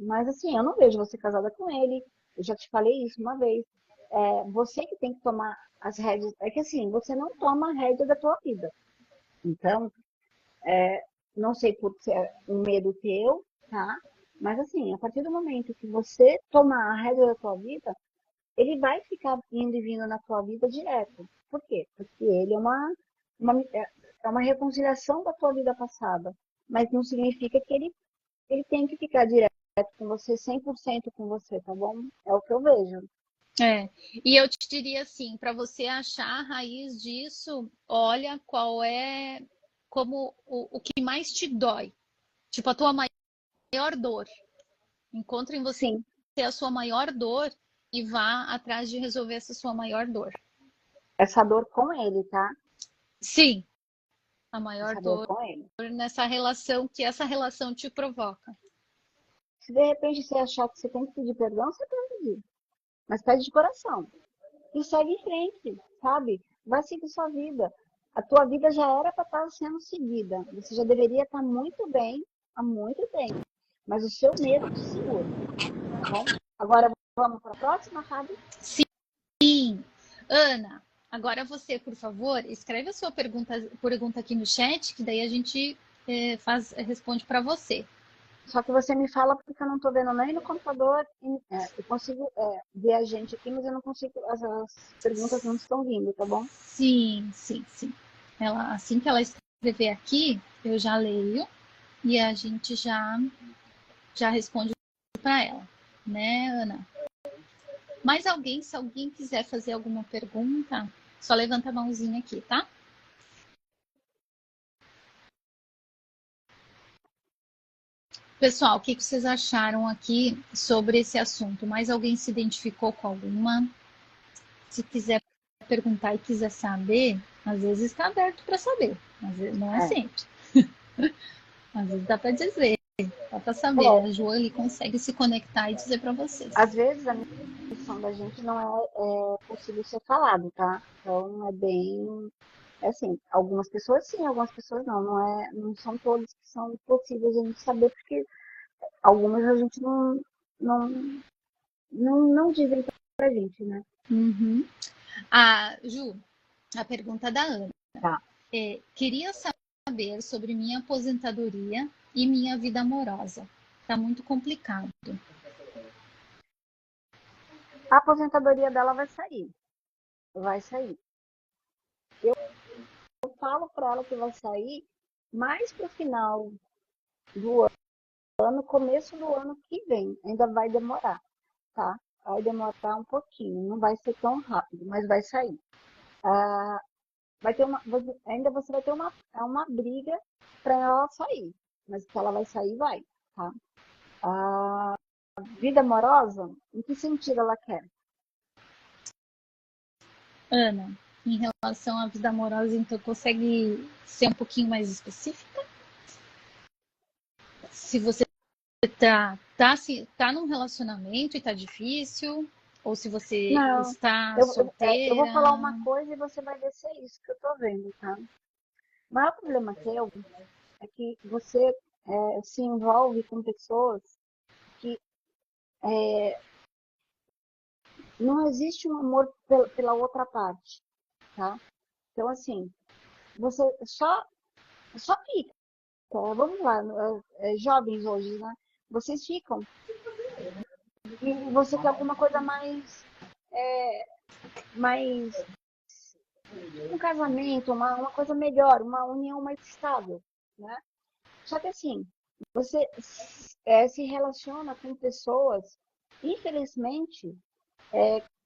Speaker 2: mas assim, eu não vejo você casada com ele. Eu já te falei isso uma vez. Você que tem que tomar as rédeas. É que assim, você não toma a rédea da tua vida. Então, não sei por ser um medo teu, tá? Mas assim, a partir do momento que você tomar a rédea da tua vida, ele vai ficar indo e vindo na tua vida direto. Por quê? Porque ele é uma reconciliação da tua vida passada. Mas não significa que ele tem que ficar direto com você, 100% com você, tá bom? É o que eu vejo.
Speaker 1: É. E eu te diria assim, para você achar a raiz disso, olha qual é como o que mais te dói. Tipo, a tua maior dor. Encontre em você
Speaker 2: Sim,
Speaker 1: a sua maior dor e vá atrás de resolver essa sua maior dor.
Speaker 2: essa dor com ele, tá?
Speaker 1: Sim, a maior
Speaker 2: Essa dor
Speaker 1: dor
Speaker 2: com ele.
Speaker 1: nessa relação que essa relação te provoca.
Speaker 2: Se de repente você achar que você tem que pedir perdão, você tem que pedir. Mas pede de coração. E segue em frente, sabe? Vai seguir sua vida. A tua vida já era para estar sendo seguida. Você já deveria estar muito bem há muito tempo. Mas o seu medo te segura, tá bom? Agora vamos para a próxima, Fábio?
Speaker 1: Sim, Ana, agora você, por favor, escreve a sua pergunta aqui no chat, que daí a gente responde para você.
Speaker 2: Só que você me fala porque eu não estou vendo nem no computador. Eu consigo ver a gente aqui, mas eu não consigo. As perguntas não estão vindo, tá bom?
Speaker 1: Sim, sim, sim. Assim que ela escrever aqui, eu já leio e a gente já responde para ela. né, Ana? Mais alguém, se alguém quiser fazer alguma pergunta, só levanta a mãozinha aqui, tá? Pessoal, o que vocês acharam aqui sobre esse assunto? Mais alguém se identificou com alguma? Se quiser perguntar e quiser saber, às vezes está aberto para saber, mas não é sempre. Às vezes dá para dizer, dá para saber. A Ju ali consegue se conectar e dizer para vocês.
Speaker 2: Às vezes a missão da gente não é possível ser falado, tá? Então é bem. É assim, algumas pessoas sim, algumas pessoas não. Não são todos que são possíveis a gente saber, porque algumas a gente não, não dizem pra gente, né?
Speaker 1: Uhum. Ju, a pergunta da Ana.
Speaker 2: Tá.
Speaker 1: Queria saber sobre minha aposentadoria e minha vida amorosa. Tá muito complicado.
Speaker 2: A aposentadoria dela vai sair. Vai sair. Eu falo para ela que vai sair mais pro final do ano, começo do ano que vem. Ainda vai demorar, tá? Vai demorar um pouquinho, não vai ser tão rápido, mas vai sair. Vai ter ainda você vai ter uma briga para ela sair, mas que ela vai sair, vai, tá? A vida amorosa, em que sentido ela quer?
Speaker 1: Ana, em relação à vida amorosa, então consegue ser um pouquinho mais específica? Se você tá num relacionamento e tá difícil, ou se você
Speaker 2: Não,
Speaker 1: está
Speaker 2: eu vou falar
Speaker 1: solteira.
Speaker 2: uma coisa e você vai ver se é isso que eu tô vendo, tá? O maior problema teu é que você se envolve com pessoas que não existe um amor pela outra parte, tá? Então, assim, você só fica. Vamos lá, jovens hoje, né? Vocês ficam e você quer alguma coisa mais um casamento, uma coisa melhor, uma união mais estável, né? Só que assim, você se relaciona com pessoas, infelizmente,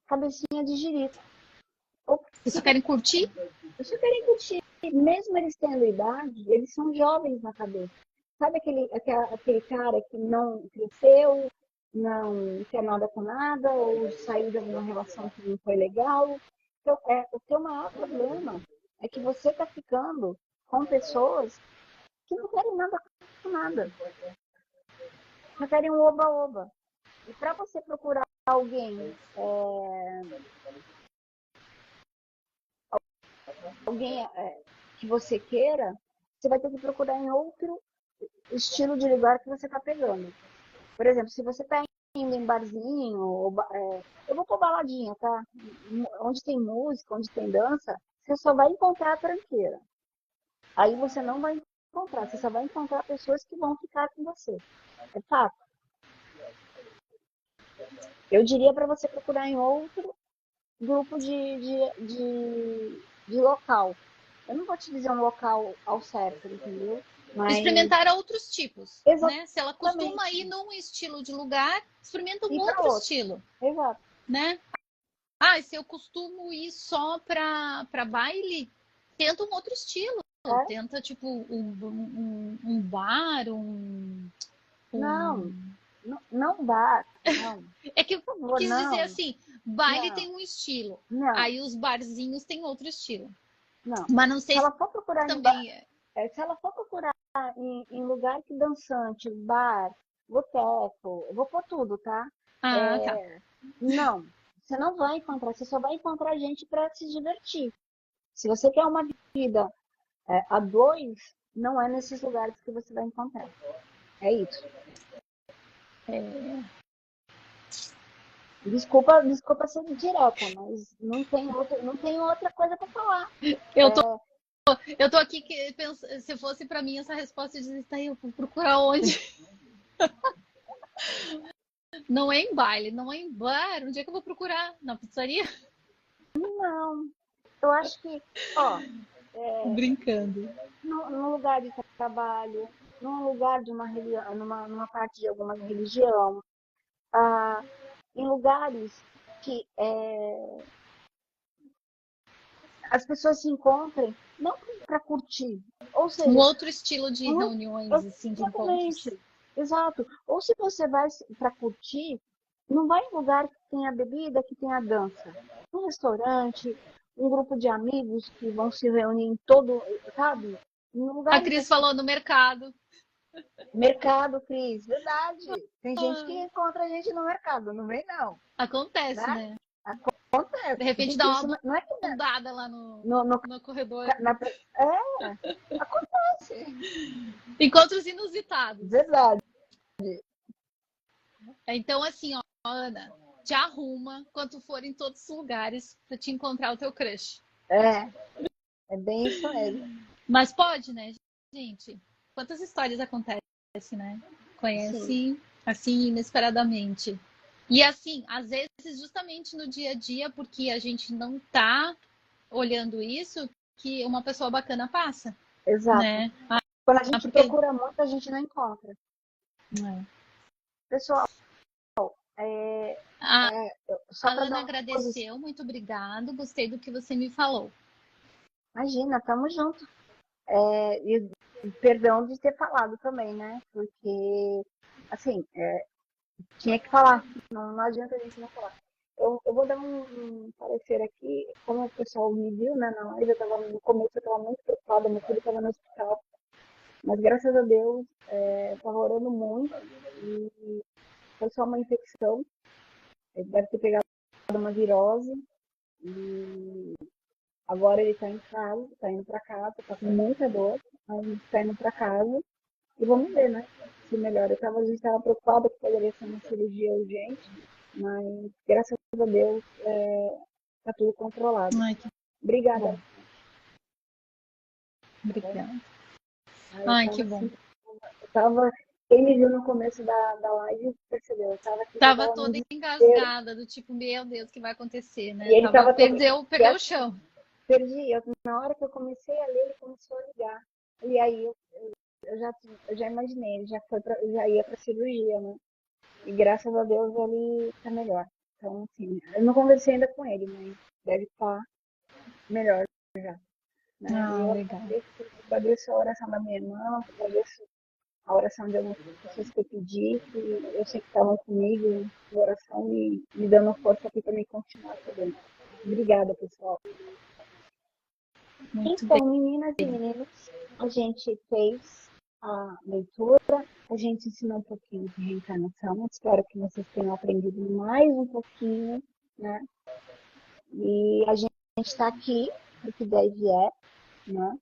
Speaker 2: cabecinha de jirico.
Speaker 1: Vocês só querem curtir?
Speaker 2: Eles só querem curtir. Mesmo eles tendo idade, eles são jovens na cabeça. Sabe aquele cara que não cresceu, não quer nada com nada, ou saiu de alguma relação que não foi legal? Então, o teu maior problema é que você está ficando com pessoas que não querem nada com nada. Só querem um oba-oba. E para você procurar alguém que você queira, você vai ter que procurar em outro estilo de lugar que você está pegando. Por exemplo, se você está indo em barzinho, eu vou para baladinha, tá? Onde tem música, onde tem dança, você só vai encontrar a tranqueira. Aí você não vai encontrar, você só vai encontrar pessoas que vão ficar com você. É fato. Eu diria para você procurar em outro grupo de local. Eu não vou te dizer um local ao certo, entendeu? Mas
Speaker 1: Experimentar outros tipos, né? Se ela costuma
Speaker 2: exatamente.
Speaker 1: ir num estilo de lugar, experimenta um
Speaker 2: E para
Speaker 1: outro
Speaker 2: outro.
Speaker 1: estilo,
Speaker 2: Exato.
Speaker 1: né? Se eu costumo ir só para baile, tenta um outro estilo.
Speaker 2: É?
Speaker 1: Tenta, tipo, um bar,
Speaker 2: Não, não dá. Não.
Speaker 1: É que eu
Speaker 2: Por favor,
Speaker 1: quis dizer
Speaker 2: não.
Speaker 1: assim, baile
Speaker 2: Não.
Speaker 1: tem um estilo,
Speaker 2: Não.
Speaker 1: aí os barzinhos têm outro estilo.
Speaker 2: Não.
Speaker 1: Mas não
Speaker 2: Se
Speaker 1: sei se
Speaker 2: ela for procurar
Speaker 1: também é.
Speaker 2: se ela for procurar em lugar que dançante, bar, boteco, eu vou pôr tudo, tá?
Speaker 1: Tá.
Speaker 2: Não. Você não vai encontrar, você só vai encontrar gente para se divertir. Se você quer uma vida a dois, não é nesses lugares que você vai encontrar. É isso. Desculpa ser direta, mas não tem outra coisa para falar.
Speaker 1: Eu tô, eu tô aqui que se fosse para mim essa resposta, eu dizia, tá, eu vou procurar onde? Não é em baile, não é em bar. Onde é que eu vou procurar? Na pizzaria?
Speaker 2: Não. Eu acho que, ó,
Speaker 1: Brincando.
Speaker 2: num lugar de trabalho, num lugar de uma religião, numa parte de alguma religião, em lugares que as pessoas se encontrem, não para curtir, ou seja,
Speaker 1: um outro estilo de reuniões, assim, de encontros.
Speaker 2: Exato. Ou se você vai para curtir, não vai em lugar que tenha bebida, que tenha dança. Um restaurante, um grupo de amigos que vão se reunir em todo, sabe? Em
Speaker 1: A
Speaker 2: lugares
Speaker 1: Cris
Speaker 2: assim.
Speaker 1: falou no mercado.
Speaker 2: Mercado, Cris, verdade. Tem gente que encontra a gente no mercado, não vem não,
Speaker 1: Acontece,
Speaker 2: né?
Speaker 1: né?
Speaker 2: Acontece.
Speaker 1: De repente
Speaker 2: Gente,
Speaker 1: dá
Speaker 2: isso
Speaker 1: uma
Speaker 2: não é que
Speaker 1: bundada lá no,
Speaker 2: no, no,
Speaker 1: no corredor.
Speaker 2: na, acontece.
Speaker 1: Encontros inusitados.
Speaker 2: Verdade.
Speaker 1: Então, assim, ó, Ana, te arruma quando tu for em todos os lugares pra te encontrar o teu crush.
Speaker 2: É bem isso mesmo.
Speaker 1: Mas pode, né, gente? Quantas histórias acontecem, né?
Speaker 2: Sim.
Speaker 1: Conhece assim inesperadamente. E assim, às vezes justamente no dia a dia, porque a gente não tá olhando isso, que uma pessoa bacana passa,
Speaker 2: Exato.
Speaker 1: né?
Speaker 2: Quando a gente
Speaker 1: Porque
Speaker 2: procura muito, a gente não encontra. Pessoal,
Speaker 1: a,
Speaker 2: só
Speaker 1: a
Speaker 2: para
Speaker 1: Ana
Speaker 2: dar uma posição.
Speaker 1: agradeceu, muito obrigado, gostei do que você me falou.
Speaker 2: Imagina, tamo junto. E perdão de ter falado também, né? Porque, assim, tinha que falar. Não adianta a gente não falar. Eu vou dar um parecer aqui. Como o pessoal me viu, né, na live, no começo eu estava muito preocupada, meu filho estava no hospital. Mas graças a Deus, estava orando muito. E foi só uma infecção. Ele deve ter pegado uma virose. E agora ele está em casa, está indo para casa, está com muita dor, mas está indo para casa. E vamos ver, né? Se melhora. A gente estava preocupada que poderia ser uma cirurgia urgente, mas graças a Deus está tudo controlado.
Speaker 1: Ai, que
Speaker 2: Obrigada.
Speaker 1: bom. Obrigada.
Speaker 2: Ai,
Speaker 1: Que bom.
Speaker 2: Quem me viu no começo da live percebeu. Eu tava aqui,
Speaker 1: Tava
Speaker 2: tava num
Speaker 1: toda
Speaker 2: desespero.
Speaker 1: engasgada, do tipo, meu Deus, o que vai acontecer, né?
Speaker 2: E ele tava
Speaker 1: Perdeu o chão.
Speaker 2: Perdi. Na hora que eu comecei a ler, ele começou a ligar. E aí eu já imaginei, ele já ia pra cirurgia, né? E graças a Deus ele tá melhor. Então, assim, eu não conversei ainda com ele, mas deve estar melhor já. Né? E eu
Speaker 1: Legal.
Speaker 2: agradeço a oração da minha irmã, agradeço a oração de algumas pessoas que eu pedi, que eu sei que estavam comigo em oração e me dando força aqui para me continuar também. Obrigada, pessoal.
Speaker 1: Muito
Speaker 2: Então,
Speaker 1: bem.
Speaker 2: meninas e meninos, a gente fez a leitura, a gente ensinou um pouquinho de reencarnação, espero que vocês tenham aprendido mais um pouquinho, né? E a gente está aqui, porque deve né?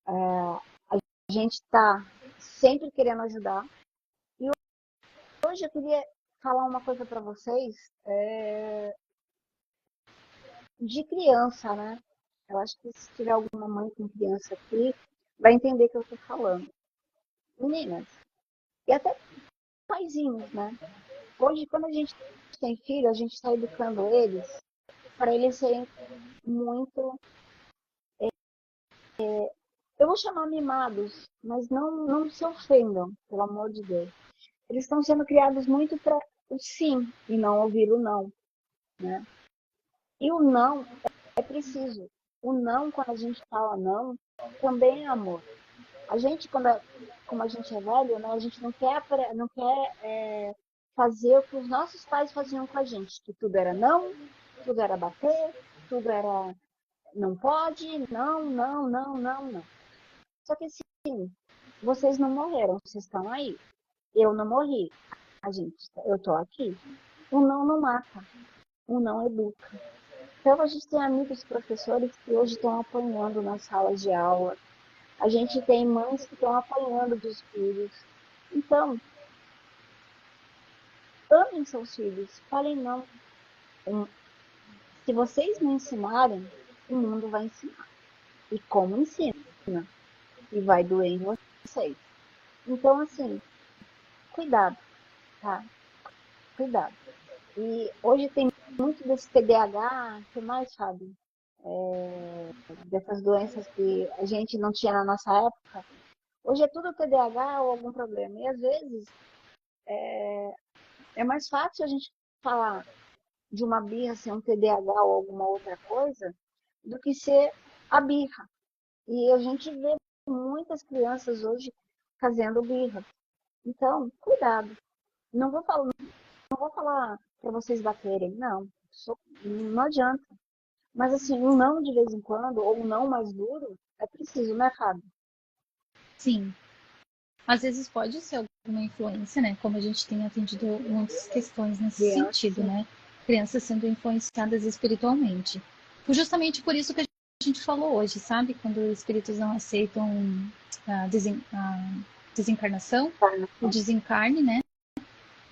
Speaker 2: A gente está sempre querendo ajudar. E hoje eu queria falar uma coisa para vocês de criança, né? Eu acho que se tiver alguma mãe com criança aqui, vai entender o que eu estou falando. Meninas, e até paizinhos, né? Hoje, quando a gente tem filho, a gente está educando eles para eles serem muito, eu vou chamar mimados, mas não se ofendam, pelo amor de Deus. Eles estão sendo criados muito para o sim e não ouvir o não, né? E o não é preciso. O não, quando a gente fala não, também é amor. A gente, como a gente é velho, né, a gente não quer fazer o que os nossos pais faziam com a gente, que tudo era não, tudo era bater, tudo era não pode, não, não, não, não, não. Só que assim, vocês não morreram, vocês estão aí. Eu não morri. Eu tô aqui. O não mata, o não educa. Então a gente tem amigos professores que hoje estão apanhando nas salas de aula. A gente tem mães que estão apanhando dos filhos. Então, amem seus filhos. Falem não. Se vocês me ensinarem, o mundo vai ensinar. E como ensina? E vai doer em vocês. Então, assim, cuidado, tá? Cuidado. E hoje tem muito desse TDAH, que mais, sabe? Dessas doenças que a gente não tinha na nossa época. Hoje é tudo TDAH ou algum problema. E às vezes É mais fácil a gente falar de uma birra ser um TDAH ou alguma outra coisa do que ser a birra. E a gente vê muitas crianças hoje fazendo birra. Então, cuidado. Não vou falar para vocês baterem, não. Não adianta. Mas assim, um não de vez em quando, ou um não mais duro, é preciso, né, Fábio?
Speaker 1: Sim. Às vezes pode ser alguma influência, né? Como a gente tem atendido muitas questões nesse
Speaker 2: Criança,
Speaker 1: sentido,
Speaker 2: sim.
Speaker 1: né? Crianças sendo influenciadas espiritualmente. Justamente por isso que a gente falou hoje, sabe? Quando os espíritos não aceitam a desencarnação, o desencarne, né?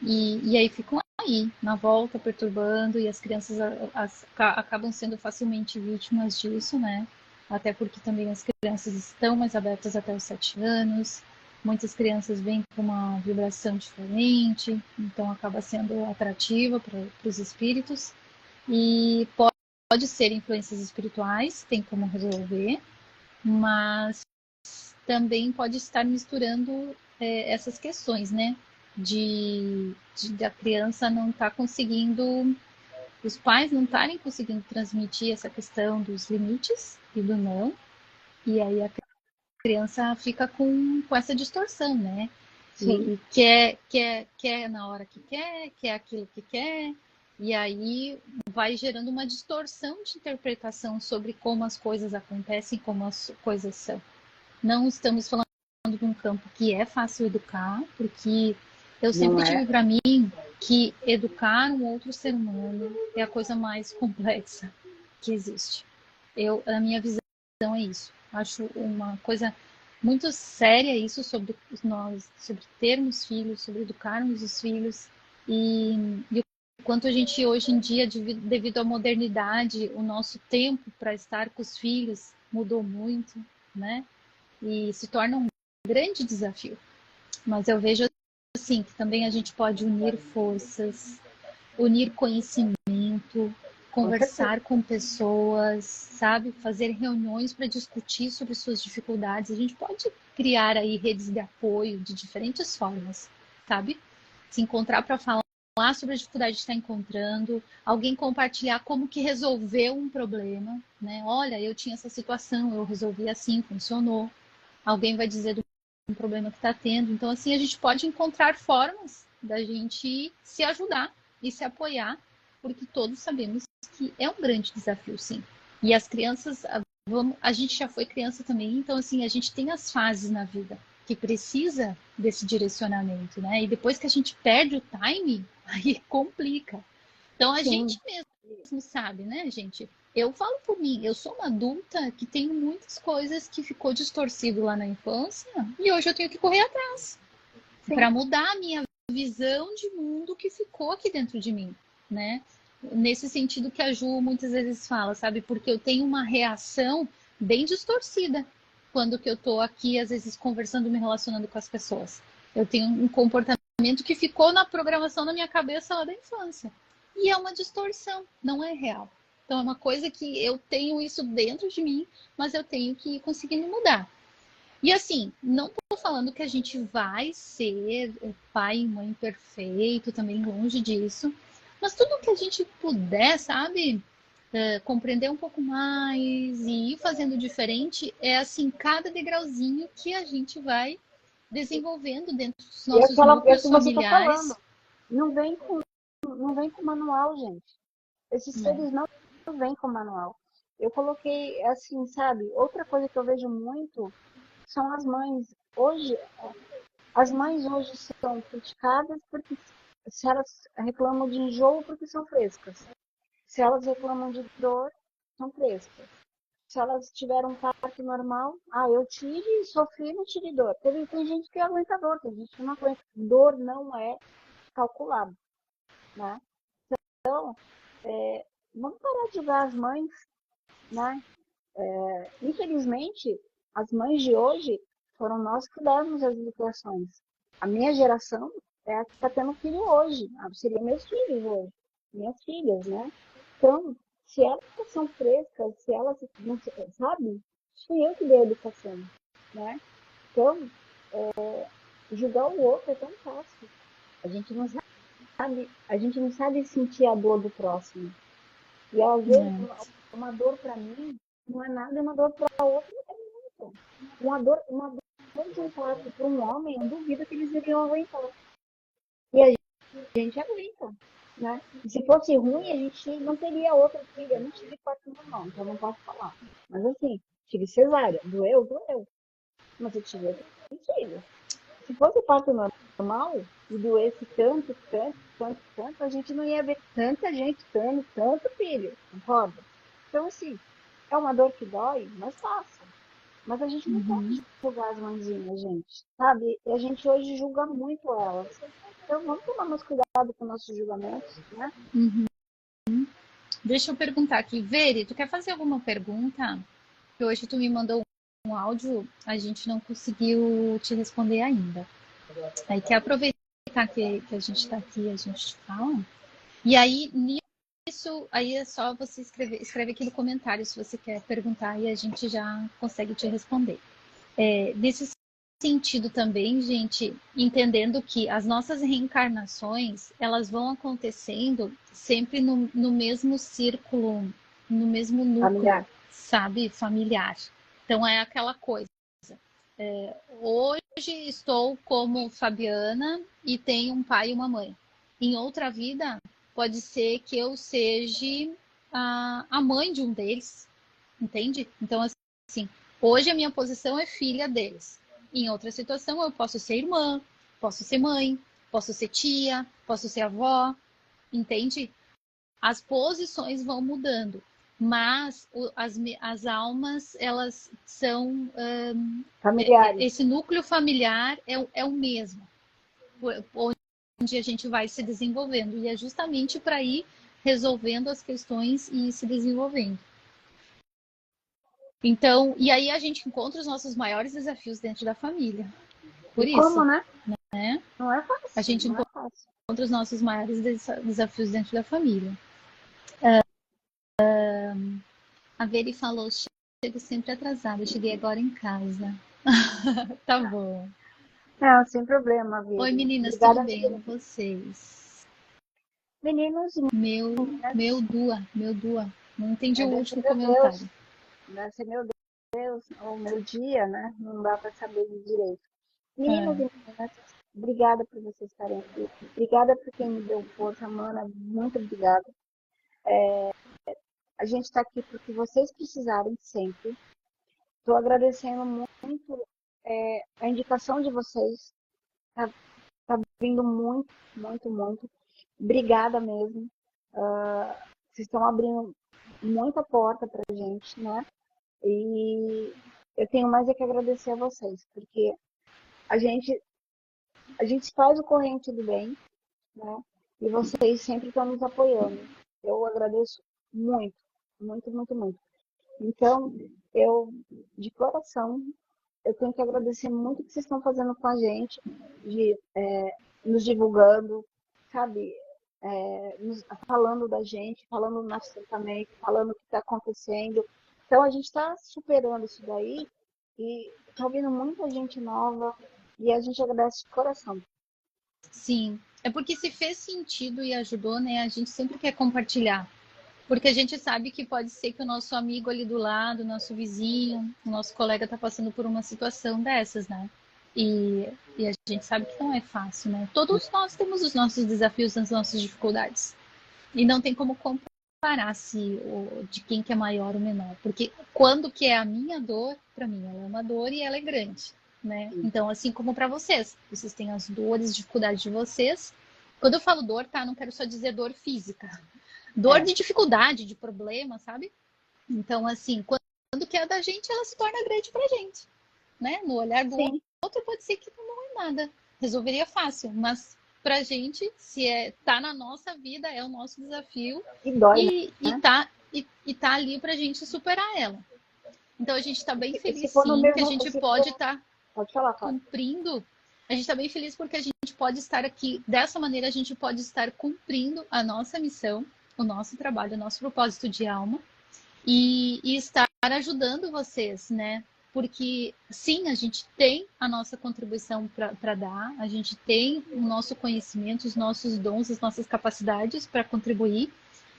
Speaker 1: E aí ficam aí, na volta, perturbando, e as crianças acabam sendo facilmente vítimas disso, né? Até porque também as crianças estão mais abertas até os 7 anos. Muitas crianças vêm com uma vibração diferente, então acaba sendo atrativa para os espíritos. E pode ser influências espirituais, tem como resolver, mas também pode estar misturando essas questões, né? De da criança não estar conseguindo, os pais não estarem conseguindo transmitir essa questão dos limites e do não, e aí a criança fica com essa distorção, né?
Speaker 2: Sim.
Speaker 1: E quer na hora que quer aquilo que quer, e aí vai gerando uma distorção de interpretação sobre como as coisas acontecem, como as coisas são. Não estamos falando de um campo que é fácil educar, porque eu
Speaker 2: Não
Speaker 1: sempre
Speaker 2: é?
Speaker 1: tive para mim que educar um outro ser humano é a coisa mais complexa que existe. A minha visão é isso. Acho uma coisa muito séria isso sobre nós, sobre termos filhos, sobre educarmos os filhos e o quanto a gente hoje em dia, devido à modernidade, o nosso tempo para estar com os filhos mudou muito, né? E se torna um grande desafio. Mas eu vejo assim que também a gente pode unir forças, unir conhecimento,
Speaker 2: Com certeza.
Speaker 1: conversar com pessoas, sabe? Fazer reuniões para discutir sobre suas dificuldades. A gente pode criar aí redes de apoio de diferentes formas, sabe? Se encontrar para falar sobre a dificuldade que está encontrando, alguém compartilhar como que resolveu um problema, né? Olha, eu tinha essa situação, eu resolvi assim, funcionou. Alguém vai dizer do problema que está tendo. Então, assim, a gente pode encontrar formas da gente se ajudar e se apoiar, porque todos sabemos que é um grande desafio, sim. E as crianças, a gente já foi criança também, então, assim, a gente tem as fases na vida que precisa desse direcionamento, né? E depois que a gente perde o time, aí complica. Então, a
Speaker 2: Sim.
Speaker 1: gente mesmo sabe, né, gente? Eu falo por mim, eu sou uma adulta que tenho muitas coisas que ficou distorcido lá na infância e hoje eu tenho que correr atrás
Speaker 2: Sim.
Speaker 1: para mudar a minha visão de mundo que ficou aqui dentro de mim, né? Nesse sentido que a Ju muitas vezes fala, sabe? Porque eu tenho uma reação bem distorcida quando que eu tô aqui, às vezes, conversando, me relacionando com as pessoas. Eu tenho um comportamento que ficou na programação da minha cabeça lá da infância. E é uma distorção, não é real. Então é uma coisa que eu tenho isso dentro de mim, mas eu tenho que conseguir me mudar. E assim, não estou falando que a gente vai ser pai e mãe perfeito, também longe disso. Mas tudo que a gente puder, sabe, compreender um pouco mais e ir fazendo diferente, é assim, cada degrauzinho que a gente vai desenvolvendo dentro dos
Speaker 2: E
Speaker 1: nossos
Speaker 2: é o
Speaker 1: núcleos
Speaker 2: que você está
Speaker 1: familiares.
Speaker 2: falando. Não vem com, não vem com manual, gente. Esses
Speaker 1: Né?
Speaker 2: seres não vêm com manual. Eu coloquei assim, sabe? Outra coisa que eu vejo muito são as mães. Hoje, as mães hoje são criticadas porque se elas reclamam de enjoo porque são frescas. Se elas reclamam de dor, são frescas. Se elas tiveram um parto normal, eu tive e sofri, não tive dor. Tem gente que aguenta dor, tem gente que não aguenta. Dor não é calculado, né? Então, vamos parar de julgar as mães, né? Infelizmente, as mães de hoje foram nós que demos as educações. A minha geração é a que está tendo filho hoje. Seria meus filhos hoje, minhas filhas, né? Então, se elas são frescas, se elas não sabe, fui eu que dei a educação, né? Então, julgar o outro é tão fácil. A gente não sabe a gente não sabe sentir a dor do próximo. E às vezes uma dor para mim não é nada, uma dor para outra é muito. Uma dor de um parto para um homem, eu duvido que eles iriam aguentar. E a gente aguenta, né? E se fosse ruim, a gente não teria outra filha. Eu não tive parto normal, então não posso falar. Mas assim, tive cesárea. Doeu, doeu. Mas eu tive outro filho. Se fosse parto normal e doesse tanto, tanto, tanto, tanto, a gente não ia ver tanta gente tendo tanto filho, concorda? Então, assim, é uma dor que dói, mas passa. Mas a gente não pode julgar as mãezinhas, gente, sabe? E a gente hoje julga muito elas. Então, vamos tomar mais cuidado com nossos julgamentos, né?
Speaker 1: Deixa eu perguntar aqui. Veri, tu quer fazer alguma pergunta? Que hoje tu me mandou um áudio, a gente não conseguiu te responder ainda. Aí quer aproveitar que a gente está aqui, a gente te fala. E aí, nisso, aí é só você escreve aqui no comentário se você quer perguntar e a gente já consegue te responder. Nesse sentido também, gente, entendendo que as nossas reencarnações, elas vão acontecendo sempre no mesmo círculo, no mesmo núcleo,
Speaker 2: Familiar.
Speaker 1: sabe, familiar. Então é aquela coisa. Hoje estou como Fabiana e tenho um pai e uma mãe. Em outra vida, pode ser que eu seja a mãe de um deles, entende? Então, assim, hoje a minha posição é filha deles. Em outra situação, eu posso ser irmã, posso ser mãe, posso ser tia, posso ser avó, entende? As posições vão mudando, mas as almas, elas são...
Speaker 2: Familiares.
Speaker 1: esse núcleo familiar é o mesmo, onde a gente vai se desenvolvendo. E é justamente para ir resolvendo as questões e se desenvolvendo. Então, e aí a gente encontra os nossos maiores desafios dentro da família. Por
Speaker 2: E
Speaker 1: isso,
Speaker 2: como, né?
Speaker 1: né?
Speaker 2: Não é fácil.
Speaker 1: A gente
Speaker 2: não é fácil.
Speaker 1: encontra os nossos maiores desafios dentro da família. A Veri falou, chego sempre atrasada, cheguei agora em casa. Tá bom.
Speaker 2: Não, sem problema, Viri.
Speaker 1: Oi, meninas, tudo
Speaker 2: Obrigada
Speaker 1: bem com
Speaker 2: mesmo.
Speaker 1: vocês?
Speaker 2: Meninos,
Speaker 1: Meu Dua. Não entendi o
Speaker 2: deve ser
Speaker 1: último
Speaker 2: meu Deus.
Speaker 1: comentário.
Speaker 2: Deve ser meu Deus, ou meu dia, né? Não dá para saber direito. Meninos
Speaker 1: É,
Speaker 2: e meninas, obrigada por vocês estarem aqui. Obrigada por quem me deu força, Mana. Muito obrigada. A gente está aqui porque vocês precisarem sempre. Estou agradecendo muito a indicação de vocês. Tá vindo muito, muito, muito. Obrigada mesmo. Vocês estão abrindo muita porta para a gente, né? E eu tenho mais é que agradecer a vocês, porque a gente, a gente faz o corrente do bem, né? E vocês sempre estão nos apoiando. Eu agradeço muito, muito, muito, muito. Então, eu, de coração, eu tenho que agradecer muito o que vocês estão fazendo com a gente, de nos divulgando, sabe? Falando da gente, falando do nosso tratamento, falando o que está acontecendo. Então, a gente está superando isso daí e está vindo muita gente nova e a gente agradece de coração.
Speaker 1: sim. É porque se fez sentido e ajudou, né? A gente sempre quer compartilhar. Porque a gente sabe que pode ser que o nosso amigo ali do lado, o nosso vizinho, o nosso colega está passando por uma situação dessas, né? E a gente sabe que não é fácil, né? Todos nós temos os nossos desafios, as nossas dificuldades. E não tem como comparar se de quem que é maior ou menor. Porque quando que é a minha dor, para mim ela é uma dor e ela é grande, né? Então, assim como para vocês. Vocês têm as dores, dificuldades de vocês. Quando eu falo dor, tá? Não quero só dizer dor física. Dor de dificuldade, de problema, sabe? Então, assim, quando que é da gente, ela se torna grande pra gente, né? No olhar do
Speaker 2: Sim.
Speaker 1: outro pode ser que não é nada, resolveria fácil, mas pra gente, se tá na nossa vida, é o nosso desafio
Speaker 2: E dói,
Speaker 1: e
Speaker 2: né?
Speaker 1: tá ali pra gente superar ela. Então a gente tá bem
Speaker 2: E se
Speaker 1: feliz
Speaker 2: for no
Speaker 1: sim que a
Speaker 2: mesmo.
Speaker 1: gente pode estar
Speaker 2: Pode falar, Cláudia.
Speaker 1: cumprindo. A gente está bem feliz porque a gente pode estar aqui. Dessa maneira, a gente pode estar cumprindo a nossa missão, o nosso trabalho, o nosso propósito de alma e estar ajudando vocês, né? porque sim, a gente tem a nossa contribuição para dar, a gente tem o nosso conhecimento, os nossos dons, as nossas capacidades para contribuir,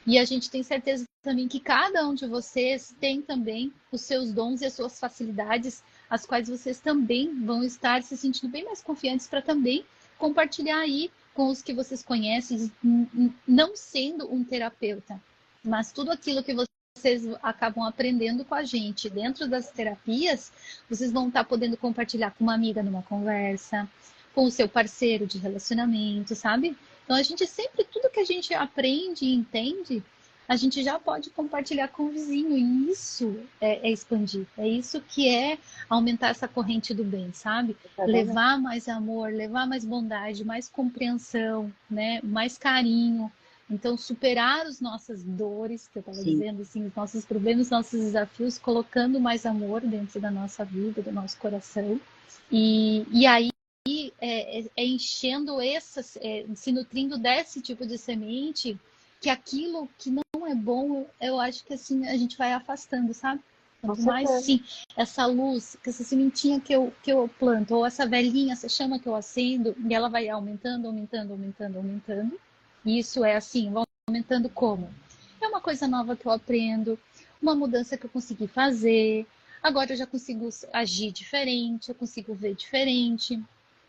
Speaker 1: e a gente tem certeza também que cada um de vocês tem também os seus dons e as suas facilidades, as quais vocês também vão estar se sentindo bem mais confiantes para também compartilhar aí com os que vocês conhecem, não sendo um terapeuta, mas tudo aquilo que vocês acabam aprendendo com a gente dentro das terapias, vocês vão estar podendo compartilhar com uma amiga numa conversa, com o seu parceiro de relacionamento, sabe? Então a gente sempre, tudo que a gente aprende e entende, a gente já pode compartilhar com o vizinho, e isso é expandir, é isso que é aumentar essa corrente do bem, sabe? Levar mais amor, levar mais bondade, mais compreensão, né? Mais carinho. Então, superar as nossas dores, que eu estava dizendo, assim, os nossos problemas, nossos desafios, colocando mais amor dentro da nossa vida, do nosso coração. E aí, enchendo essas, se nutrindo desse tipo de semente, que aquilo que não é bom, eu acho que assim a gente vai afastando, sabe? Quanto mais, sim, essa luz, que essa sementinha que eu planto, ou essa velhinha, essa chama que eu acendo, e ela vai aumentando, aumentando, aumentando, aumentando. E isso é assim, vai aumentando como? É uma coisa nova que eu aprendo, uma mudança que eu consegui fazer, agora eu já consigo agir diferente, eu consigo ver diferente,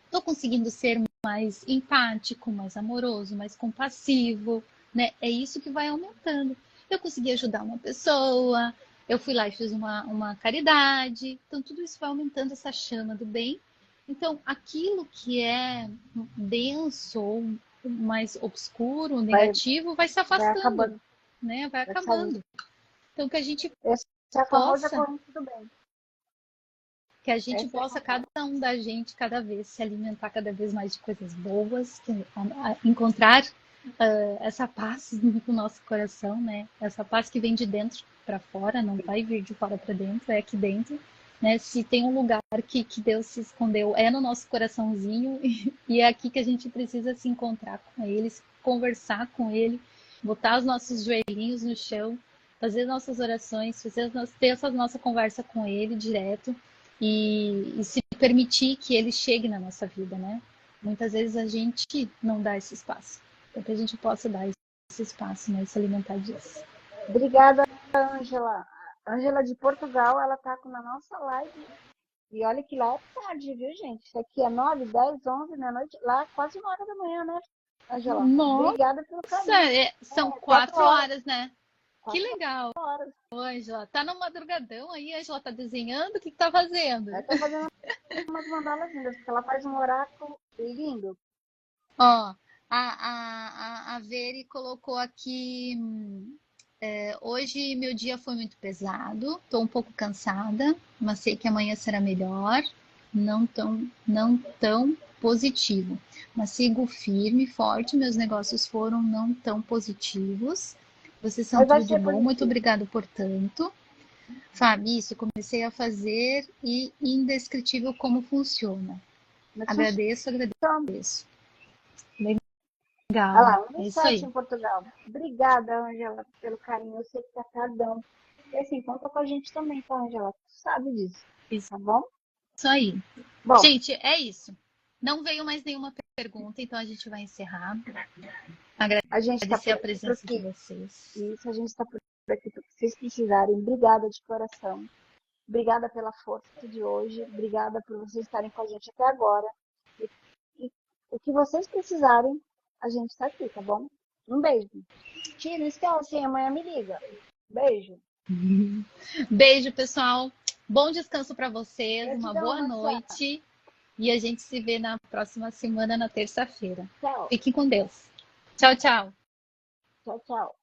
Speaker 1: estou conseguindo ser mais empático, mais amoroso, mais compassivo, né? É isso que vai aumentando. Eu consegui ajudar uma pessoa, eu fui lá e fiz uma caridade, então tudo isso vai aumentando essa chama do bem. Então, aquilo que é denso ou mais obscuro, negativo, vai se afastando, né? Vai acabando. Então, que a gente possa, que a gente possa, cada um da gente, cada vez se alimentar cada vez mais de coisas boas, encontrar essa paz no nosso coração, né? Essa paz que vem de dentro para fora, não vai vir de fora para dentro, é aqui dentro. Né? Se tem um lugar que Deus se escondeu, é no nosso coraçãozinho, e é aqui que a gente precisa se encontrar com Ele, conversar com Ele, botar os nossos joelhinhos no chão, fazer nossas orações, ter essa nossa conversa com Ele direto, e se permitir que Ele chegue na nossa vida, né? Muitas vezes a gente não dá esse espaço, para que a gente possa dar esse espaço, né? Se alimentar disso.
Speaker 2: Obrigada, Ângela. Ângela de Portugal, ela tá na nossa live. E olha que lá é tarde, viu, gente? Isso aqui é 9, 10, 11 da noite. Lá é quase 1 hora da manhã, né, Ângela? Obrigada pelo carinho.
Speaker 1: São 4 horas, né? Que legal. Ângela, tá no madrugadão aí, Ângela tá desenhando? O que tá fazendo?
Speaker 2: Ela tá fazendo umas mandalas lindas, porque ela faz um oráculo lindo.
Speaker 1: Ó, a Veri colocou aqui... hoje meu dia foi muito pesado, estou um pouco cansada, mas sei que amanhã será melhor, não tão positivo. Mas sigo firme, forte, meus negócios foram não tão positivos. Vocês são tudo de bom, muito obrigado por tanto. Fábio, isso, comecei a fazer e indescritível como funciona. Agradeço. Legal.
Speaker 2: Olha lá, um site em Portugal. Obrigada, Ângela, pelo carinho. Eu sei que tá tardão. E assim, conta com a gente também, tá, Ângela? Tu sabe disso.
Speaker 1: Isso.
Speaker 2: Tá bom?
Speaker 1: Isso aí.
Speaker 2: Bom,
Speaker 1: gente, é isso. Não veio mais nenhuma pergunta, então a gente vai encerrar. Agradecer a presença de vocês.
Speaker 2: Isso, a gente está por aqui para vocês precisarem. Obrigada de coração. Obrigada pela força de hoje. Obrigada por vocês estarem com a gente até agora. E o que vocês precisarem, a gente está aqui, tá bom? Um beijo. Tia, não esquece, amanhã me liga. Beijo.
Speaker 1: Beijo, pessoal. Bom descanso para vocês. Uma boa noite. E a gente se vê na próxima semana, na terça-feira.
Speaker 2: Tchau.
Speaker 1: Fiquem com Deus. Tchau, tchau.
Speaker 2: Tchau, tchau.